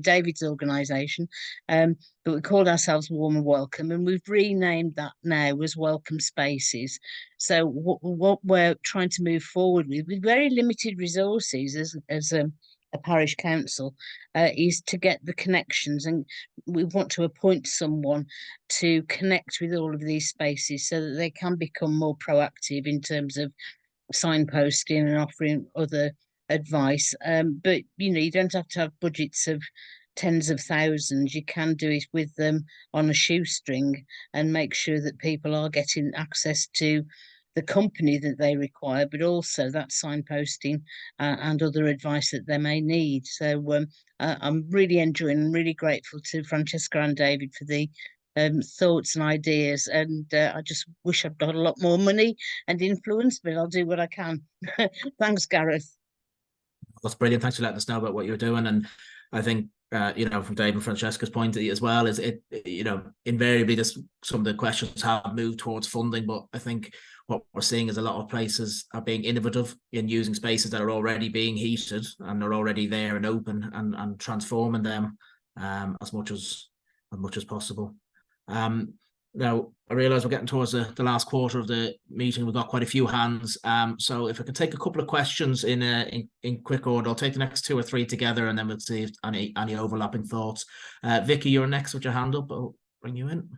David's organisation, but we called ourselves Warm and Welcome, and we've renamed that now as Welcome Spaces. So what we're trying to move forward with very limited resources as a parish council, is to get the connections, and we want to appoint someone to connect with all of these spaces so that they can become more proactive in terms of signposting and offering other advice. But you know, you don't have to have budgets of tens of thousands. You can do it with them on a shoestring and make sure that people are getting access to the company that they require, but also that signposting and other advice that they may need. So I'm really enjoying and really grateful to Francesca and David for the thoughts and ideas, and I just wish I'd got a lot more money and influence, but I'll do what I can. Thanks, Gareth. That's brilliant. Thanks for letting us know about what you're doing. And I think, you know, from Dave and Francesca's point as well, is it, you know, invariably some of the questions have moved towards funding, but I think what we're seeing is a lot of places are being innovative in using spaces that are already being heated and are already there and open, and transforming them as much as possible. Now, I realise we're getting towards the last quarter of the meeting. We've got quite a few hands. So if I could take a couple of questions in quick order, I'll take the next 2 or 3 together, and then we'll see if any overlapping thoughts. Vicky, you're next with your hand up. I'll bring you in.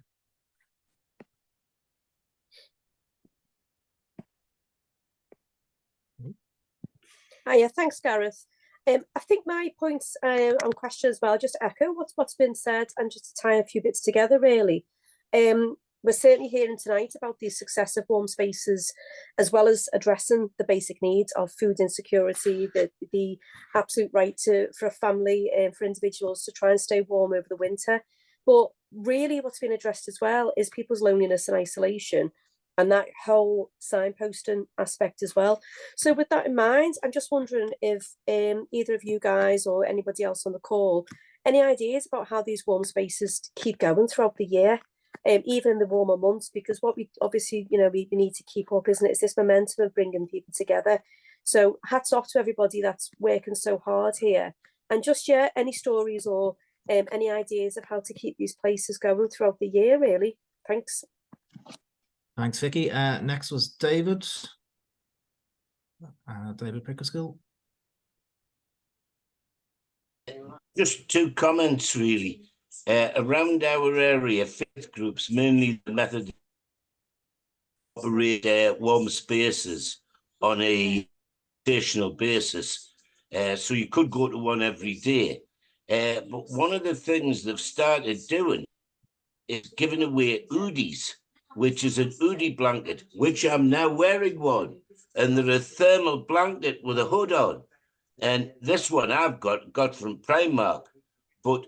Hiya, thanks, Gareth. I think my points and questions as well, just echo what's been said and just to tie a few bits together, really. We're certainly hearing tonight about the success of warm spaces, as well as addressing the basic needs of food insecurity, the absolute right for a family and for individuals to try and stay warm over the winter. But really what's been addressed as well is people's loneliness and isolation, and that whole signposting aspect as well. So with that in mind, I'm just wondering if either of you guys or anybody else on the call, any ideas about how these warm spaces keep going throughout the year, even in the warmer months, because what we obviously, we need to keep up, isn't it? It's this momentum of bringing people together. So hats off to everybody that's working so hard here. And just, any stories or any ideas of how to keep these places going throughout the year, really. Thanks. Thanks, Vicky. Next was David. David Pickersgill. Just 2 comments, really. Around our area, faith groups, mainly the Methodist, operate warm spaces on a rotational basis. So you could go to one every day. But one of the things they've started doing is giving away hoodies, which is an hoodie blanket, which I'm now wearing one. And they're a thermal blanket with a hood on. And this one I've got from Primark. But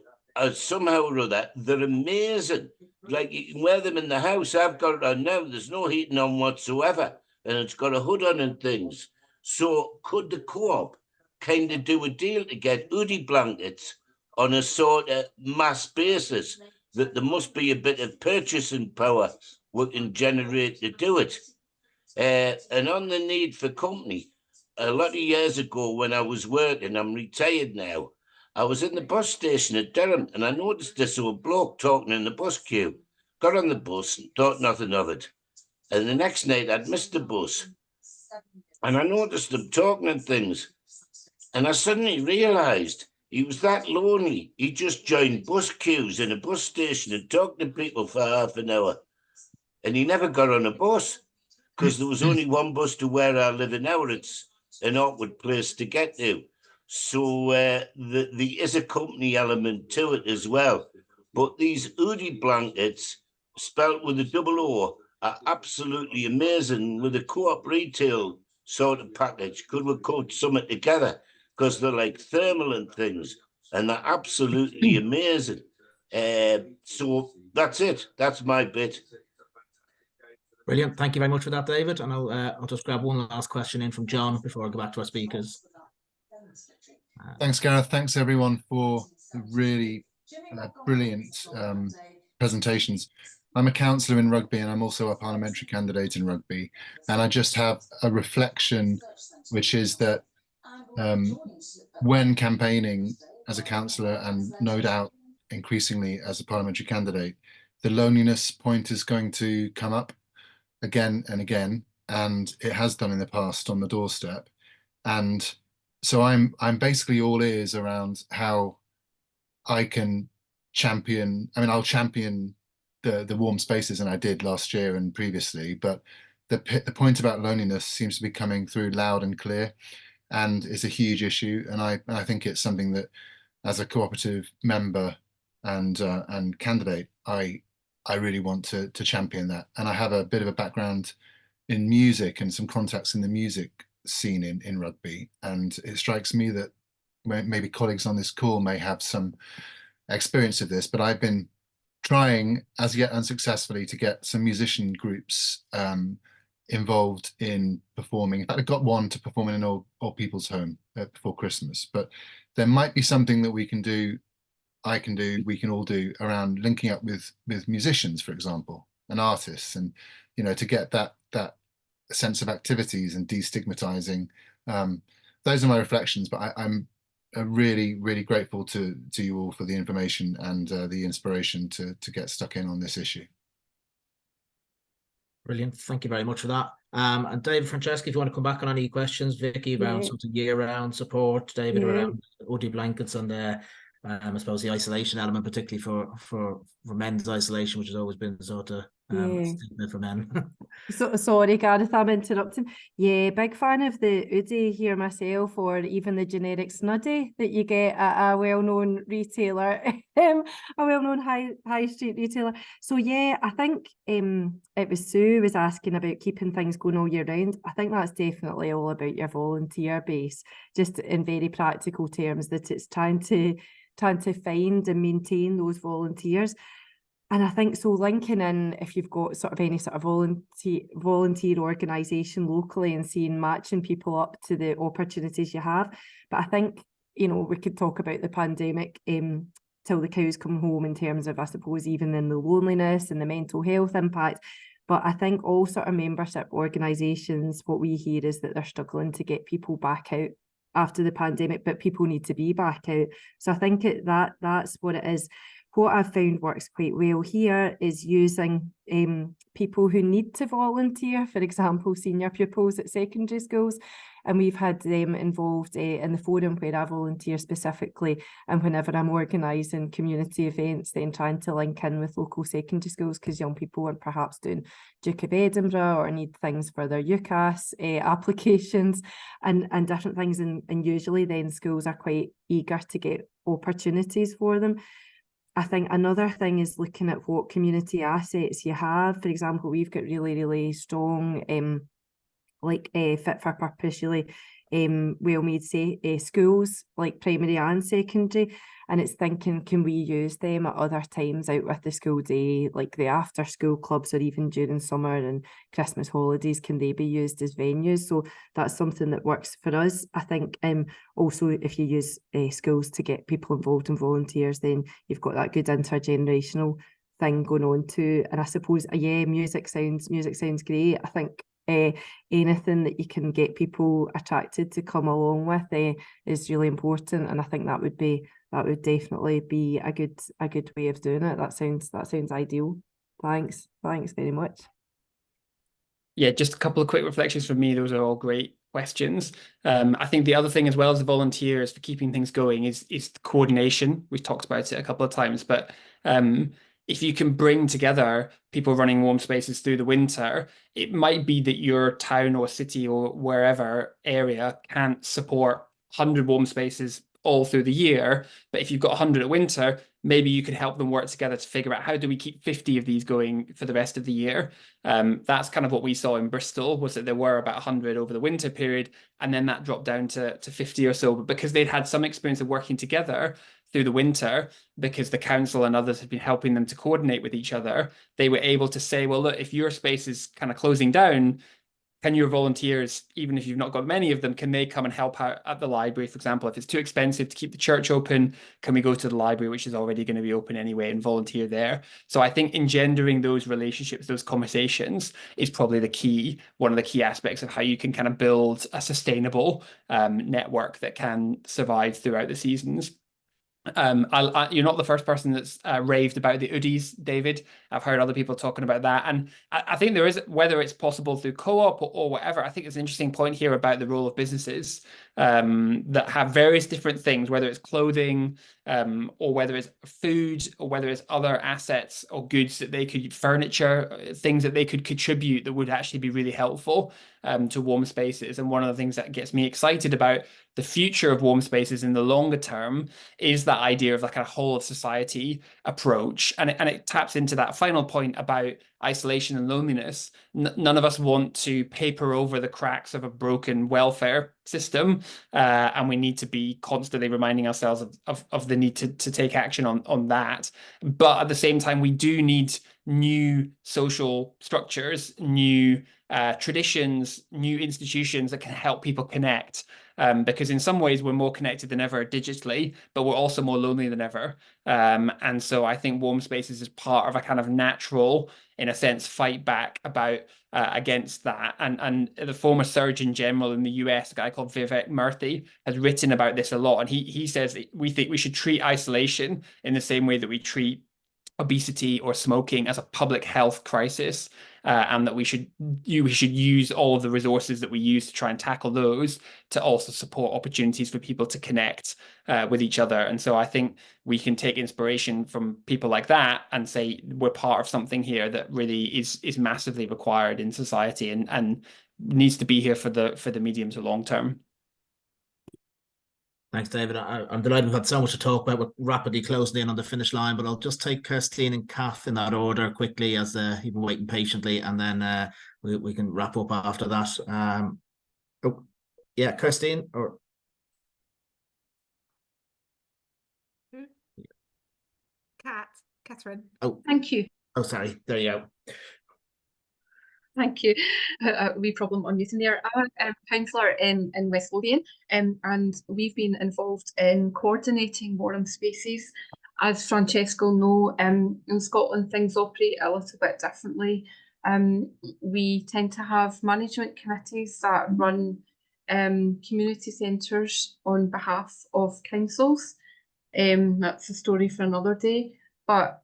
somehow or other, they're amazing. Like, you can wear them in the house. I've got it on now. There's no heating on whatsoever. And it's got a hood on and things. So could the co-op kind of do a deal to get hoodie blankets on a sort of mass basis, that there must be a bit of purchasing power we can generate to do it? And on the need for company, a lot of years ago when I was working, I'm retired now, I was in the bus station at Durham, and I noticed this old bloke talking in the bus queue. Got on the bus and thought nothing of it. And the next night I'd missed the bus, and I noticed him talking and things. And I suddenly realised he was that lonely. He just joined bus queues in a bus station and talked to people for half an hour. And he never got on a bus, because there was only one bus to where I live now. It's an awkward place to get to. So there is a company element to it as well. But these hoodie blankets, spelt with a double O, are absolutely amazing. With a co-op retail sort of package, could we coat something together? Because they're like thermal and things, and they're absolutely amazing. So that's it. That's my bit. Brilliant. Thank you very much for that, David. And I'll just grab one last question in from John before I go back to our speakers. Thanks, Gareth. Thanks, everyone, for the really brilliant presentations. I'm a councillor in Rugby, and I'm also a parliamentary candidate in Rugby. And I just have a reflection, which is that when campaigning as a councillor, and no doubt increasingly as a parliamentary candidate, the loneliness point is going to come up again and again, and it has done in the past on the doorstep. And so I'm basically all ears around how I can champion. I mean, I'll champion the warm spaces, and I did last year and previously, but the point about loneliness seems to be coming through loud and clear, and it's a huge issue. And I think it's something that, as a cooperative member and candidate, I really want to champion that. And I have a bit of a background in music and some contacts in the music scene in Rugby, and it strikes me that maybe colleagues on this call may have some experience of this, but I've been trying, as yet unsuccessfully, to get some musician groups involved in performing. In fact, I got one to perform in an old people's home before Christmas, but there might be something that we can do, we can all do around linking up with musicians, for example, and artists, and to get that sense of activities and destigmatizing. Those are my reflections, but I'm really, really grateful to you all for the information and the inspiration to get stuck in on this issue. Brilliant. Thank you very much for that. And David, Francesca, if you want to come back on any questions, Vicky, around sort of year-round support, David, around OD blankets and I suppose the isolation element, particularly for men's isolation, which has always been sort of stigma for men. So sorry, Gareth, I'm interrupting. Yeah, big fan of the Oodie here myself, or even the generic Snuddy that you get at a well-known retailer, a well-known high street retailer. So yeah, I think it was Sue was asking about keeping things going all year round. I think that's definitely all about your volunteer base, just in very practical terms, that it's trying to find and maintain those volunteers. And I think so linking in, if you've got sort of any sort of volunteer organisation locally and seeing matching people up to the opportunities you have. But I think, you know, we could talk about the pandemic till the cows come home in terms of, I suppose, even in the loneliness and the mental health impact. But I think all sort of membership organisations, what we hear is that they're struggling to get people back out after the pandemic, but people need to be back out. So I think that's what it is. What I've found works quite well here is using people who need to volunteer, for example, senior pupils at secondary schools. And we've had them involved in the forum where I volunteer specifically. And whenever I'm organising community events, then trying to link in with local secondary schools, because young people are perhaps doing Duke of Edinburgh or need things for their UCAS applications and different things. And usually then schools are quite eager to get opportunities for them. I think another thing is looking at what community assets you have. For example, we've got really, really strong, fit for purpose, really well-made schools, like primary and secondary. And it's thinking, can we use them at other times out with the school day, like the after-school clubs, or even during summer and Christmas holidays, can they be used as venues? So that's something that works for us. I think also if you use schools to get people involved and volunteers, then you've got that good intergenerational thing going on too. And I suppose, music sounds great. I think anything that you can get people attracted to come along with is really important, and I think that would definitely be a good way of doing it. That sounds ideal. Thanks very much. Yeah, just a couple of quick reflections from me. Those are all great questions. I think the other thing, as well as the volunteers for keeping things going, is the coordination. We've talked about it a couple of times, but if you can bring together people running warm spaces through the winter, it might be that your town or city or wherever area can't support 100 warm spaces all through the year. But if you've got 100 at winter, maybe you could help them work together to figure out, how do we keep 50 of these going for the rest of the year? That's kind of what we saw in Bristol, was that there were about 100 over the winter period, and then that dropped down to 50 or so. But because they'd had some experience of working together through the winter, because the council and others had been helping them to coordinate with each other, they were able to say, well, look, if your space is kind of closing down, can your volunteers, even if you've not got many of them, can they come and help out at the library, for example? If it's too expensive to keep the church open, can we go to the library, which is already going to be open anyway, and volunteer there? So I think engendering those relationships, those conversations, is probably one of the key aspects of how you can kind of build a sustainable network that can survive throughout the seasons. You're not the first person that's raved about the Oodies, David. I've heard other people talking about that, and I think there is, whether it's possible through co-op or whatever, I think it's an interesting point here about the role of businesses that have various different things, whether it's clothing or whether it's food or whether it's other assets or goods that they could, furniture, things that they could contribute that would actually be really helpful to warm spaces. And one of the things that gets me excited about the future of warm spaces in the longer term is that idea of like a whole of society approach. And it taps into that final point about isolation and loneliness. None of us want to paper over the cracks of a broken welfare system. And we need to be constantly reminding ourselves of the need to take action on that. But at the same time, we do need new social structures, new traditions, new institutions that can help people connect. Because in some ways we're more connected than ever digitally, but we're also more lonely than ever. And so I think warm spaces is part of a kind of natural, in a sense, fight back against that. And the former Surgeon General in the US, a guy called Vivek Murthy, has written about this a lot. And he says we think we should treat isolation in the same way that we treat obesity or smoking as a public health crisis, and that we should use all of the resources that we use to try and tackle those to also support opportunities for people to connect with each other. And so I think we can take inspiration from people like that and say we're part of something here that really is massively required in society and needs to be here for the medium to long term. Thanks, David. I'm delighted we've had so much to talk about. We're rapidly closing in on the finish line, but I'll just take Kirstine and Kath in that order quickly, as you've been waiting patiently, and then we can wrap up after that. Oh, yeah, Kirstine, or Catherine. Oh, thank you. Oh, sorry. There you go. Thank you. A wee problem on muting there. I'm a councillor in West Lothian, and we've been involved in coordinating warm spaces. As Francesca will know, in Scotland things operate a little bit differently. We tend to have management committees that run community centres on behalf of councils. That's a story for another day. But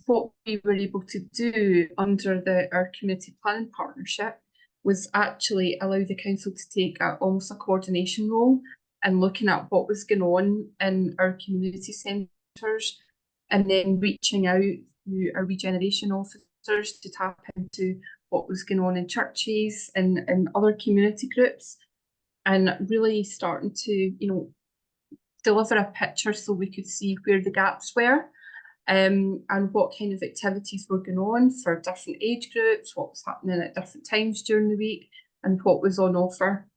what we were able to do under our community planning partnership was actually allow the council to take almost a coordination role and looking at what was going on in our community centres, and then reaching out to our regeneration officers to tap into what was going on in churches and other community groups, and really starting to deliver a picture so we could see where the gaps were. And what kind of activities were going on for different age groups, what was happening at different times during the week, and what was on offer.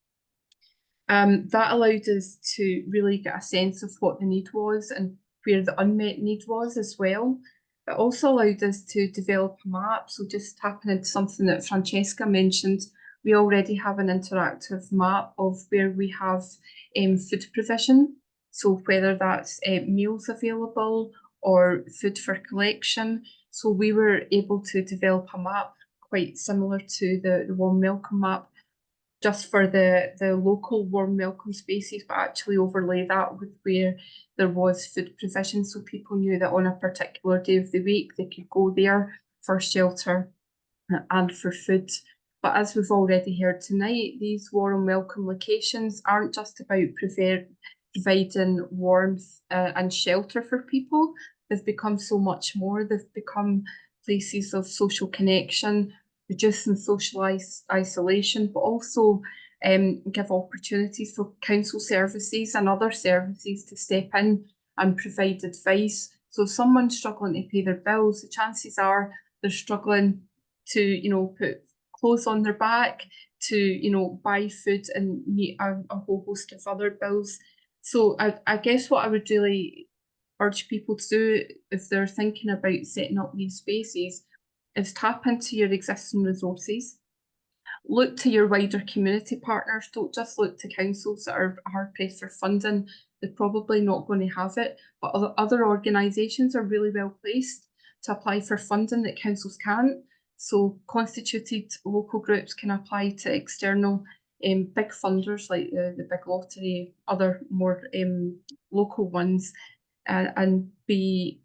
That allowed us to really get a sense of what the need was and where the unmet need was as well. It also allowed us to develop a map. So just tapping into something that Francesca mentioned, we already have an interactive map of where we have food provision. So whether that's meals available or food for collection. So we were able to develop a map quite similar to the warm welcome map, just for the local warm welcome spaces, but actually overlay that with where there was food provision, so people knew that on a particular day of the week they could go there for shelter and for food. But as we've already heard tonight, these warm welcome locations aren't just about providing warmth and shelter for people. They've become so much more. They've become places of social connection, reducing social isolation, but also give opportunities for council services and other services to step in and provide advice. So if someone's struggling to pay their bills, the chances are they're struggling to, put clothes on their back, to, buy food and meet a whole host of other bills. So I guess what I would really urge people to do if they're thinking about setting up these spaces is tap into your existing resources, look to your wider community partners. Don't just look to councils that are hard pressed for funding. They're probably not going to have it, but other organisations are really well placed to apply for funding that councils can't. So constituted local groups can apply to external big funders like the Big Lottery, other more local ones, and be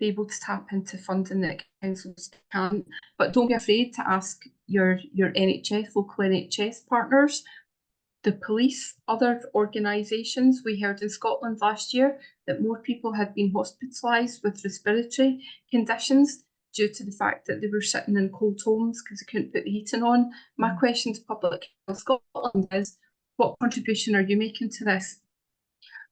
able to tap into funding that councils can't. But don't be afraid to ask your NHS, local NHS partners, the police, other organisations. We heard in Scotland last year that more people had been hospitalised with respiratory conditions due to the fact that they were sitting in cold homes because they couldn't put the heating on. My question to Public Health Scotland is, what contribution are you making to this?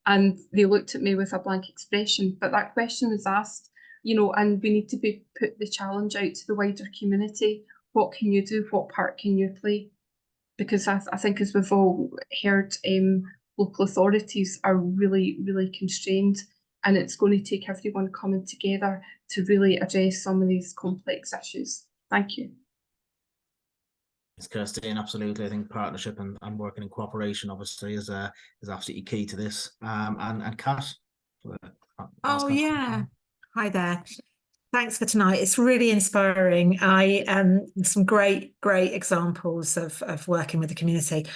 And they looked at me with a blank expression, but that question was asked, and we need to put the challenge out to the wider community. What can you do? What part can you play? Because I think, as we've all heard, local authorities are really, really constrained, and it's going to take everyone coming together to really address some of these complex issues. Thank you. It's Kirstine, absolutely. I think partnership and working in cooperation obviously is absolutely key to this. And Kat. Oh yeah, hi there. Thanks for tonight. It's really inspiring. Some great examples of working with the community.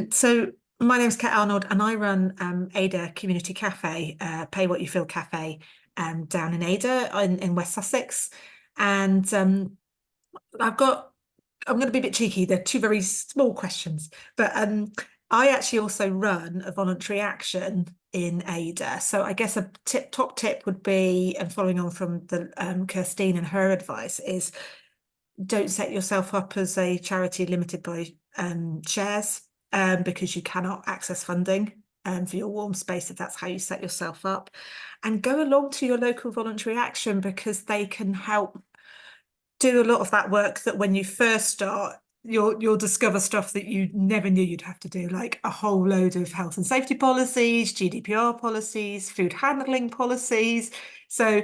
So my name is Kat Arnold, and I run Ada Community Cafe, Pay What You Feel Cafe, down in Ada in West Sussex. And I'm going to be a bit cheeky. They're two very small questions, but I actually also run a voluntary action in Ada. So I guess a top tip would be, and following on from the Kirstine and her advice, is don't set yourself up as a charity limited by shares, because you cannot access funding for your warm space if that's how you set yourself up. And go along to your local voluntary action, because they can help do a lot of that work that when you first start, you'll discover stuff that you never knew you'd have to do, like a whole load of health and safety policies, GDPR policies, food handling policies. So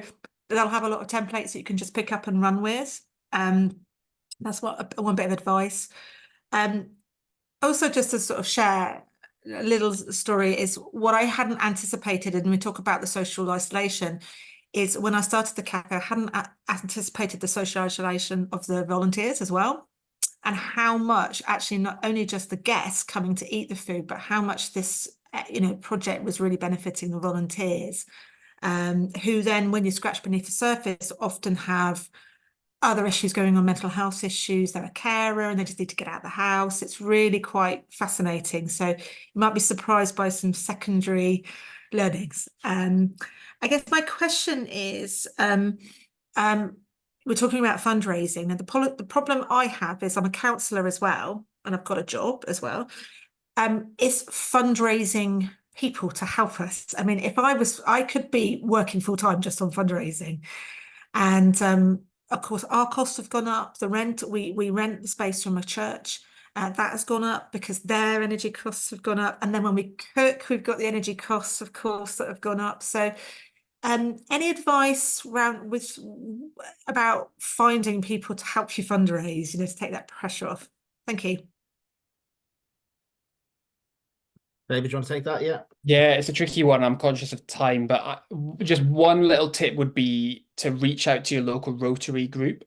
they'll have a lot of templates that you can just pick up and run with. That's one bit of advice. Also, just to sort of share a little story, is what I hadn't anticipated, and we talk about the social isolation, is when I started the cafe, I hadn't anticipated the social isolation of the volunteers as well, and how much actually not only just the guests coming to eat the food, but how much this project was really benefiting the volunteers, who then, when you scratch beneath the surface, often have other issues going on, mental health issues. They're a carer and they just need to get out of the house. It's really quite fascinating. So you might be surprised by some secondary learnings. I guess my question is, we're talking about fundraising, and the problem I have is I'm a counsellor as well, and I've got a job as well. Is fundraising people to help us. I mean, if I could be working full time just on fundraising, and of course, our costs have gone up. The rent, we rent the space from a church. That has gone up because their energy costs have gone up. And then when we cook, we've got the energy costs, of course, that have gone up. So any advice about finding people to help you fundraise, to take that pressure off? Thank you. David, do you want to take that? Yeah. Yeah, it's a tricky one. I'm conscious of time, but just one little tip would be to reach out to your local Rotary group.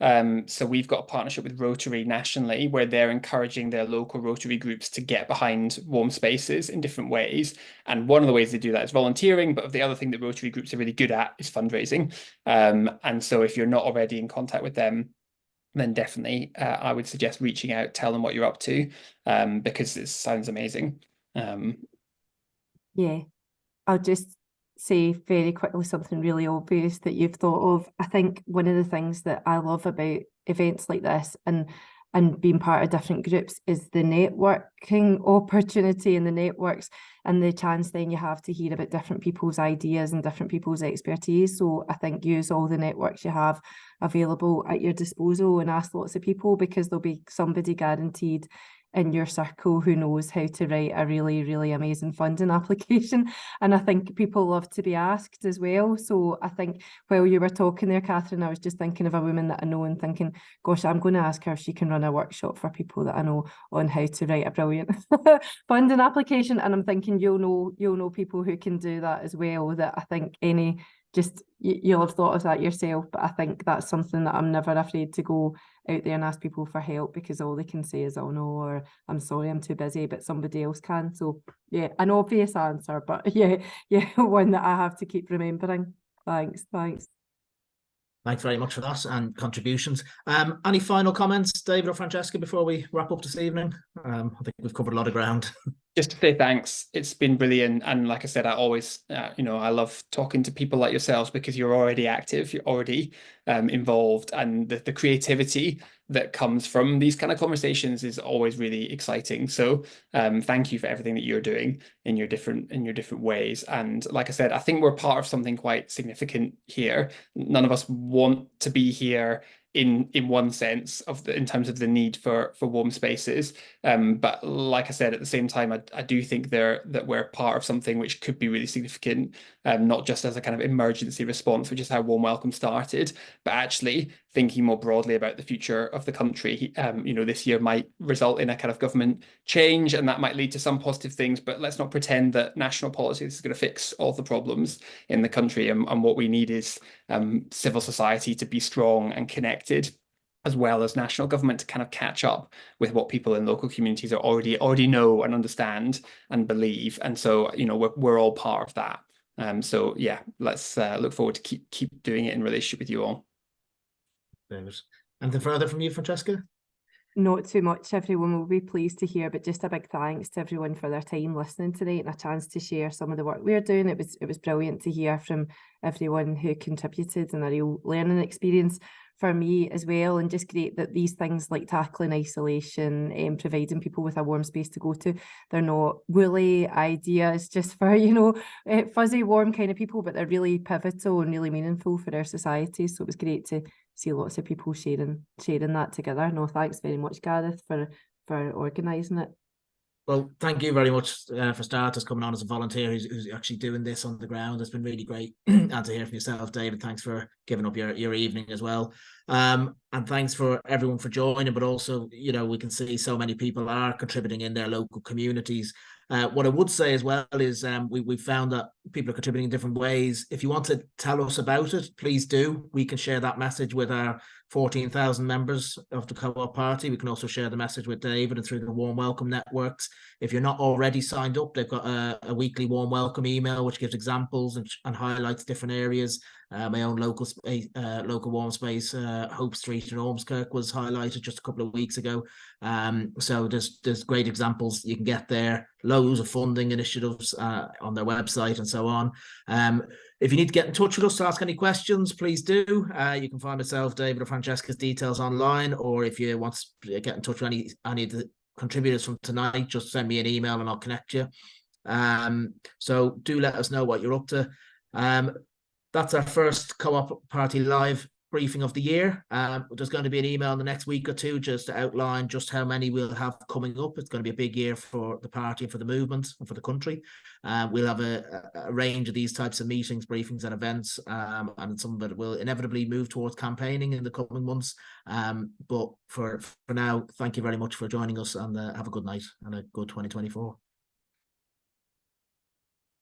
So we've got a partnership with Rotary nationally, where they're encouraging their local Rotary groups to get behind warm spaces in different ways. And one of the ways they do that is volunteering, but the other thing that Rotary groups are really good at is fundraising. And so if you're not already in contact with them, then definitely I would suggest reaching out, tell them what you're up to, because it sounds amazing. Yeah, I'll just say very quickly something really obvious that you've thought of. I think one of the things that I love about events like this and being part of different groups is the networking opportunity and the networks and the chance then you have to hear about different people's ideas and different people's expertise. So I think use all the networks you have available at your disposal and ask lots of people, because there'll be somebody guaranteed in your circle who knows how to write a really, really amazing funding application. And I think people love to be asked as well. So I think while you were talking there, Catherine, I was just thinking of a woman that I know and thinking, gosh, I'm going to ask her if she can run a workshop for people that I know on how to write a brilliant funding application. And I'm thinking you'll know people who can do that as well, that I think you'll have thought of that yourself. But I think that's something that I'm never afraid to go out there and ask people for help, because all they can say is, oh no, or I'm sorry, I'm too busy, but somebody else can. So yeah, an obvious answer, but yeah, one that I have to keep remembering. Thanks. Thanks very much for that and contributions. Any final comments, David or Francesca, before we wrap up this evening? I think we've covered a lot of ground. Just to say thanks. It's been brilliant. And like I said, I always, I love talking to people like yourselves, because you're already active, you're already involved, and the creativity that comes from these kind of conversations is always really exciting. So thank you for everything that you're doing in your different ways. And like I said, I think we're part of something quite significant here. None of us want to be here in one sense in terms of the need for warm spaces, but like I said, at the same time, I do think that we're part of something which could be really significant, not just as a kind of emergency response, which is how Warm Welcome started, but actually thinking more broadly about the future of the country. This year might result in a kind of government change, and that might lead to some positive things, but let's not pretend that national policy is going to fix all the problems in the country. And what we need is civil society to be strong and connected, as well as national government to kind of catch up with what people in local communities are already know and understand and believe. And so, we're all part of that. So yeah, let's look forward to keep doing it in relationship with you all. David. Anything further from you, Francesca? Not too much. Everyone will be pleased to hear, but just a big thanks to everyone for their time listening tonight and a chance to share some of the work we're doing. It was brilliant to hear from everyone who contributed, and a real learning experience for me as well. And just great that these things like tackling isolation and providing people with a warm space to go to, they're not woolly ideas just for, fuzzy, warm kind of people, but they're really pivotal and really meaningful for our society. So it was great to see lots of people sharing that together. No, thanks very much, Gareth, for organising it. Well, thank you very much for starters coming on as a volunteer who's actually doing this on the ground. It's been really great. And to hear from yourself, David, thanks for giving up your evening as well. And thanks for everyone for joining, but also, we can see so many people are contributing in their local communities. What I would say as well is we found that people are contributing in different ways. If you want to tell us about it, please do. We can share that message with our 14,000 members of the Co-op Party. We can also share the message with David and through the warm welcome networks. If you're not already signed up, they've got a weekly warm welcome email which gives examples and highlights different areas. My own local warm space, Hope Street in Ormskirk, was highlighted just a couple of weeks ago. So there's great examples you can get there. Loads of funding initiatives on their website and so on. If you need to get in touch with us to ask any questions, please do. You can find myself, David, or Francesca's details online, or if you want to get in touch with any of the contributors from tonight, just send me an email and I'll connect you. So do let us know what you're up to. That's our first Co-op Party Live briefing of the year. There's going to be an email in the next week or two just to outline just how many we'll have coming up. It's going to be a big year for the party and for the movement and for the country. We'll have a range of these types of meetings, briefings and events, and some of it will inevitably move towards campaigning in the coming months. But for now, thank you very much for joining us, and have a good night and a good 2024.